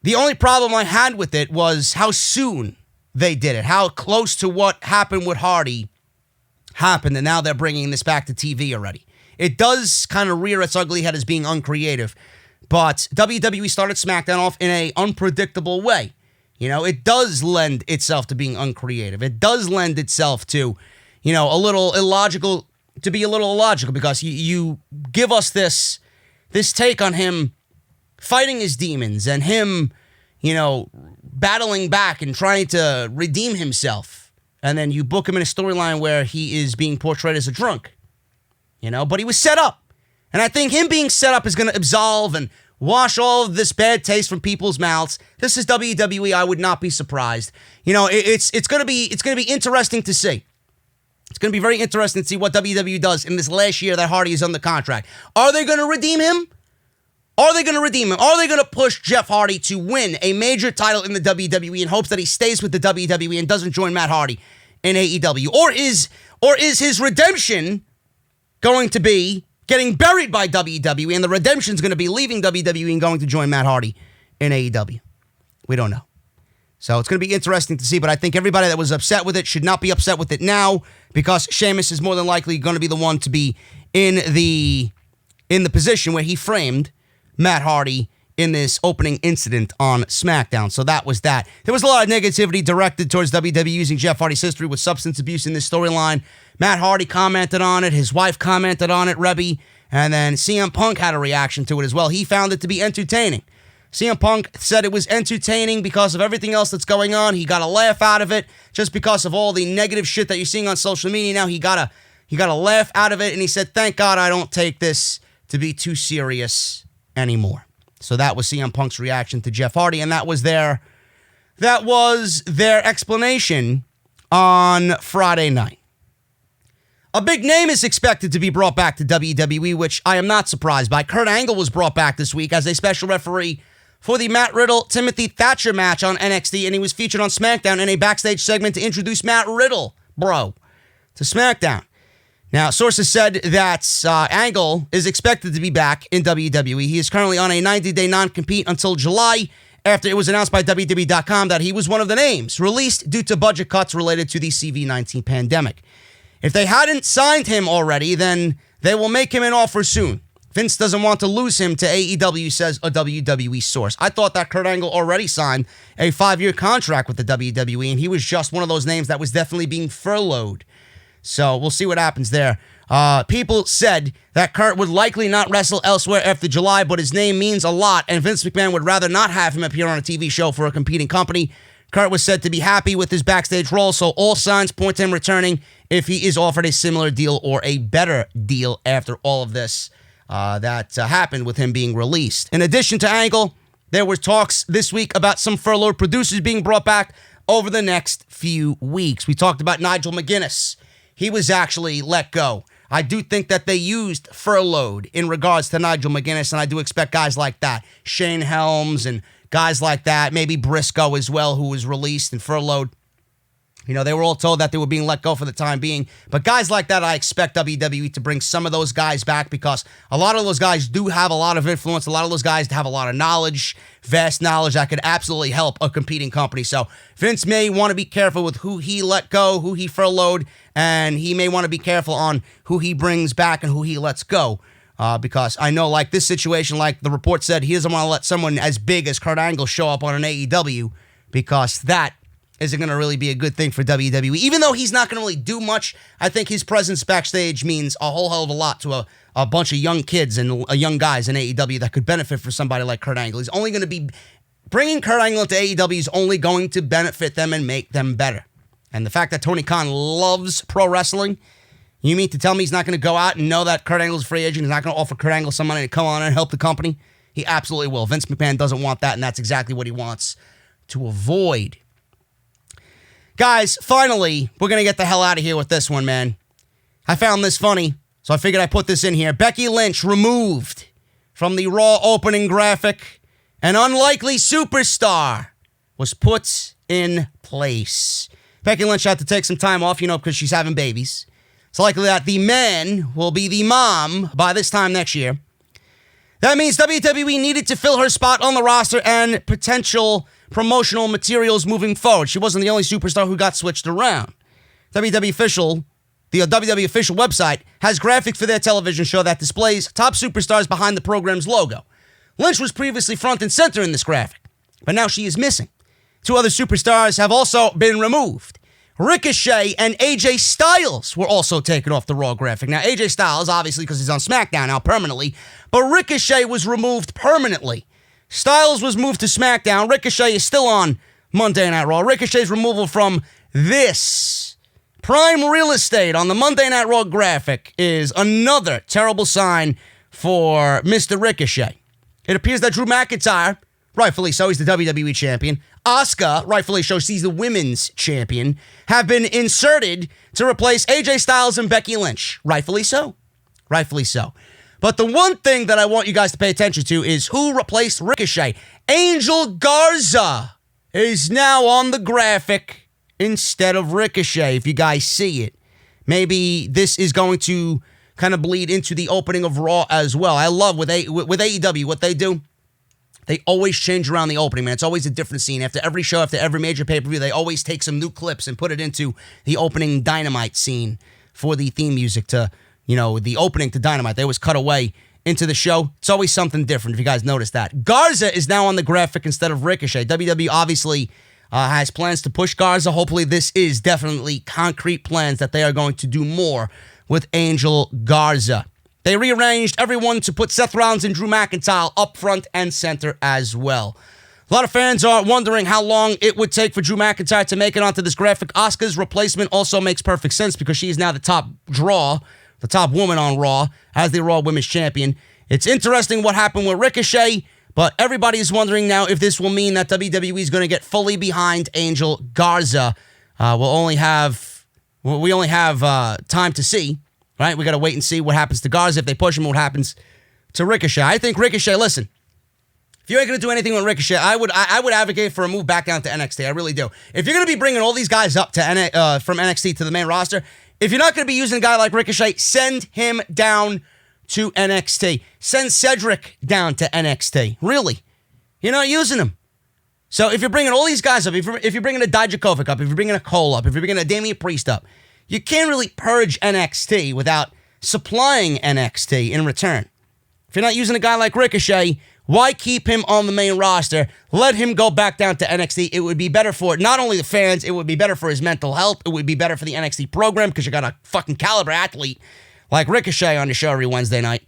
the only problem I had with it was how soon they did it, how close to what happened with Hardy happened, and now they're bringing this back to TV already. It does kind of rear its ugly head as being uncreative, but WWE started SmackDown off in an unpredictable way. It does lend itself to being uncreative. It does lend itself to, a little illogical, because you give us this take on him fighting his demons and him, battling back and trying to redeem himself. And then you book him in a storyline where he is being portrayed as a drunk, but he was set up. And I think him being set up is going to absolve and wash all of this bad taste from people's mouths. This is WWE. I would not be surprised. It's going to be interesting to see. It's going to be very interesting to see what WWE does in this last year that Hardy is under contract. Are they going to redeem him? Are they going to push Jeff Hardy to win a major title in the WWE in hopes that he stays with the WWE and doesn't join Matt Hardy in AEW? Or is his redemption going to be getting buried by WWE and the redemption's going to be leaving WWE and going to join Matt Hardy in AEW? We don't know. So it's going to be interesting to see, but I think everybody that was upset with it should not be upset with it now, because Sheamus is more than likely going to be the one to be in the position where he framed Matt Hardy in this opening incident on SmackDown. So that was that. There was a lot of negativity directed towards WWE using Jeff Hardy's history with substance abuse in this storyline. Matt Hardy commented on it. His wife commented on it, Rebby. And then CM Punk had a reaction to it as well. He found it to be entertaining. CM Punk said it was entertaining because of everything else that's going on. He got a laugh out of it just because of all the negative shit that you're seeing on social media now. He got a laugh out of it, and he said, "Thank God I don't take this to be too serious anymore." So that was CM Punk's reaction to Jeff Hardy, and that was their explanation on Friday night. A big name is expected to be brought back to WWE, which I am not surprised by. Kurt Angle was brought back this week as a special referee for the Matt Riddle-Timothy Thatcher match on NXT, and he was featured on SmackDown in a backstage segment to introduce Matt Riddle, to SmackDown. Now, sources said that Angle is expected to be back in WWE. He is currently on a 90-day non-compete until July, after it was announced by WWE.com that he was one of the names released due to budget cuts related to the CV-19 pandemic. If they hadn't signed him already, then they will make him an offer soon. Vince doesn't want to lose him to AEW, says a WWE source. I thought that Kurt Angle already signed a 5-year contract with the WWE, and he was just one of those names that was definitely being furloughed. So we'll see what happens there. People said that Kurt would likely not wrestle elsewhere after July, but his name means a lot, and Vince McMahon would rather not have him appear on a TV show for a competing company. Kurt was said to be happy with his backstage role, so all signs point to him returning if he is offered a similar deal or a better deal after all of this that happened with him being released. In addition to Angle, there were talks this week about some furloughed producers being brought back over the next few weeks. We talked about Nigel McGuinness. He was actually let go. I do think that they used furloughed in regards to Nigel McGuinness, and I do expect guys like that, Shane Helms and guys like that, maybe Briscoe as well, who was released and furloughed. They were all told that they were being let go for the time being. But guys like that, I expect WWE to bring some of those guys back, because a lot of those guys do have a lot of influence. A lot of those guys have a lot of knowledge, vast knowledge that could absolutely help a competing company. So Vince may want to be careful with who he let go, who he furloughed, and he may want to be careful on who he brings back and who he lets go. Because I know, like this situation, like the report said, he doesn't want to let someone as big as Kurt Angle show up on an AEW, because that isn't going to really be a good thing for WWE. Even though he's not going to really do much, I think his presence backstage means a whole hell of a lot to a bunch of young kids and young guys in AEW that could benefit from somebody like Kurt Angle. He's only going to be bringing Kurt Angle into AEW is only going to benefit them and make them better. And the fact that Tony Khan loves pro wrestling, You mean to tell me he's not going to go out and know that Kurt Angle's a free agent? He's not going to offer Kurt Angle some money to come on and help the company? He absolutely will. Vince McMahon doesn't want that, and that's exactly what he wants to avoid. Guys, finally, we're going to get the hell out of here with this one, man. I found this funny, so I figured I'd put this in here. Becky Lynch removed from the Raw opening graphic. An unlikely superstar was put in place. Becky Lynch had to take some time off, because she's having babies. It's likely that the man will be the mom by this time next year. That means WWE needed to fill her spot on the roster and potential promotional materials moving forward. She wasn't the only superstar who got switched around. The WWE official website has graphics for their television show that displays top superstars behind the program's logo. Lynch was previously front and center in this graphic, but now she is missing. 2 other superstars have also been removed. Ricochet and AJ Styles were also taken off the Raw graphic. Now, AJ Styles, obviously, because he's on SmackDown now permanently, but Ricochet was removed permanently. Styles was moved to SmackDown. Ricochet is still on Monday Night Raw. Ricochet's removal from this prime real estate on the Monday Night Raw graphic is another terrible sign for Mr. Ricochet. It appears that Drew McIntyre, rightfully so, he's the WWE champion, Asuka, rightfully so, she's the women's champion, have been inserted to replace AJ Styles and Becky Lynch. Rightfully so. Rightfully so. But the one thing that I want you guys to pay attention to is who replaced Ricochet. Angel Garza is now on the graphic instead of Ricochet, if you guys see it. Maybe this is going to kind of bleed into the opening of Raw as well. I love with AEW what they do. They always change around the opening, man. It's always a different scene. After every show, after every major pay-per-view, they always take some new clips and put it into the opening Dynamite scene for the theme music to, the opening to Dynamite. They always cut away into the show. It's always something different, if you guys noticed that. Garza is now on the graphic instead of Ricochet. WWE obviously has plans to push Garza. Hopefully this is definitely concrete plans that they are going to do more with Angel Garza. They rearranged everyone to put Seth Rollins and Drew McIntyre up front and center as well. A lot of fans are wondering how long it would take for Drew McIntyre to make it onto this graphic. Asuka's replacement also makes perfect sense because she is now the top draw, the top woman on Raw as the Raw Women's Champion. It's interesting what happened with Ricochet, but everybody is wondering now if this will mean that WWE is going to get fully behind Angel Garza. We only have time to see. Right, we got to wait and see what happens to Garza. If they push him, what happens to Ricochet. I think Ricochet, listen, if you ain't going to do anything with Ricochet, I would advocate for a move back down to NXT. I really do. If you're going to be bringing all these guys up to from NXT to the main roster, if you're not going to be using a guy like Ricochet, send him down to NXT. Send Cedric down to NXT. Really. You're not using him. So if you're bringing all these guys up, if you're bringing a Dijakovic up, if you're bringing a Cole up, if you're bringing a Damian Priest up, you can't really purge NXT without supplying NXT in return. If you're not using a guy like Ricochet, why keep him on the main roster? Let him go back down to NXT. It would be better for not only the fans, it would be better for his mental health. It would be better for the NXT program because you got a fucking caliber athlete like Ricochet on the show every Wednesday night.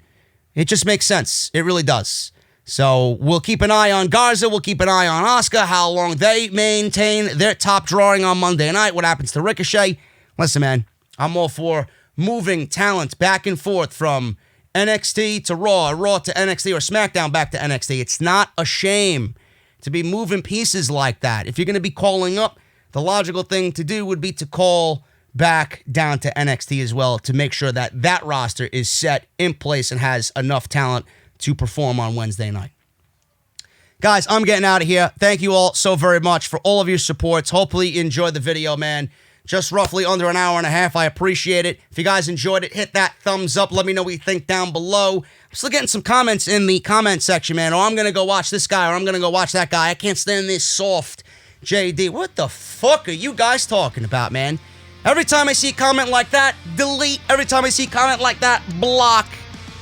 It just makes sense. It really does. So we'll keep an eye on Garza. We'll keep an eye on Asuka, how long they maintain their top drawing on Monday night. What happens to Ricochet? Listen, man, I'm all for moving talent back and forth from NXT to Raw, Raw to NXT, or SmackDown back to NXT. It's not a shame to be moving pieces like that. If you're going to be calling up, the logical thing to do would be to call back down to NXT as well to make sure that that roster is set in place and has enough talent to perform on Wednesday night. Guys, I'm getting out of here. Thank you all so very much for all of your supports. Hopefully you enjoyed the video, man. Just roughly under an hour and a half. I appreciate it. If you guys enjoyed it, hit that thumbs up. Let me know what you think down below. I'm still getting some comments in the comment section, man. Oh, I'm going to go watch this guy, or I'm going to go watch that guy. I can't stand this soft JD. What the fuck are you guys talking about, man? Every time I see a comment like that, delete. Every time I see a comment like that, block.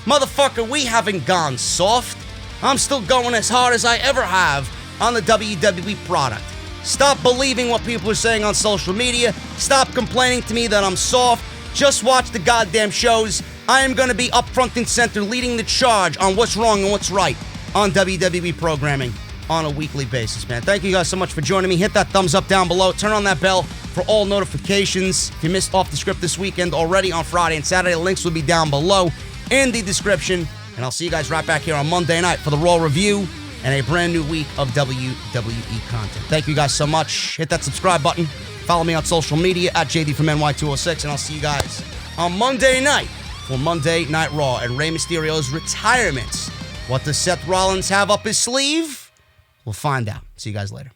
Motherfucker, we haven't gone soft. I'm still going as hard as I ever have on the WWE product. Stop believing what people are saying on social media. Stop complaining to me that I'm soft. Just watch the goddamn shows. I am going to be up front and center leading the charge on what's wrong and what's right on WWE programming on a weekly basis, man. Thank you guys so much for joining me. Hit that thumbs up down below. Turn on that bell for all notifications. If you missed Off the Script this weekend already on Friday and Saturday, links will be down below in the description. And I'll see you guys right back here on Monday night for the Raw review and a brand new week of WWE content. Thank you guys so much. Hit that subscribe button. Follow me on social media at JDfromNY206, and I'll see you guys on Monday night for Monday Night Raw and Rey Mysterio's retirement. What does Seth Rollins have up his sleeve? We'll find out. See you guys later.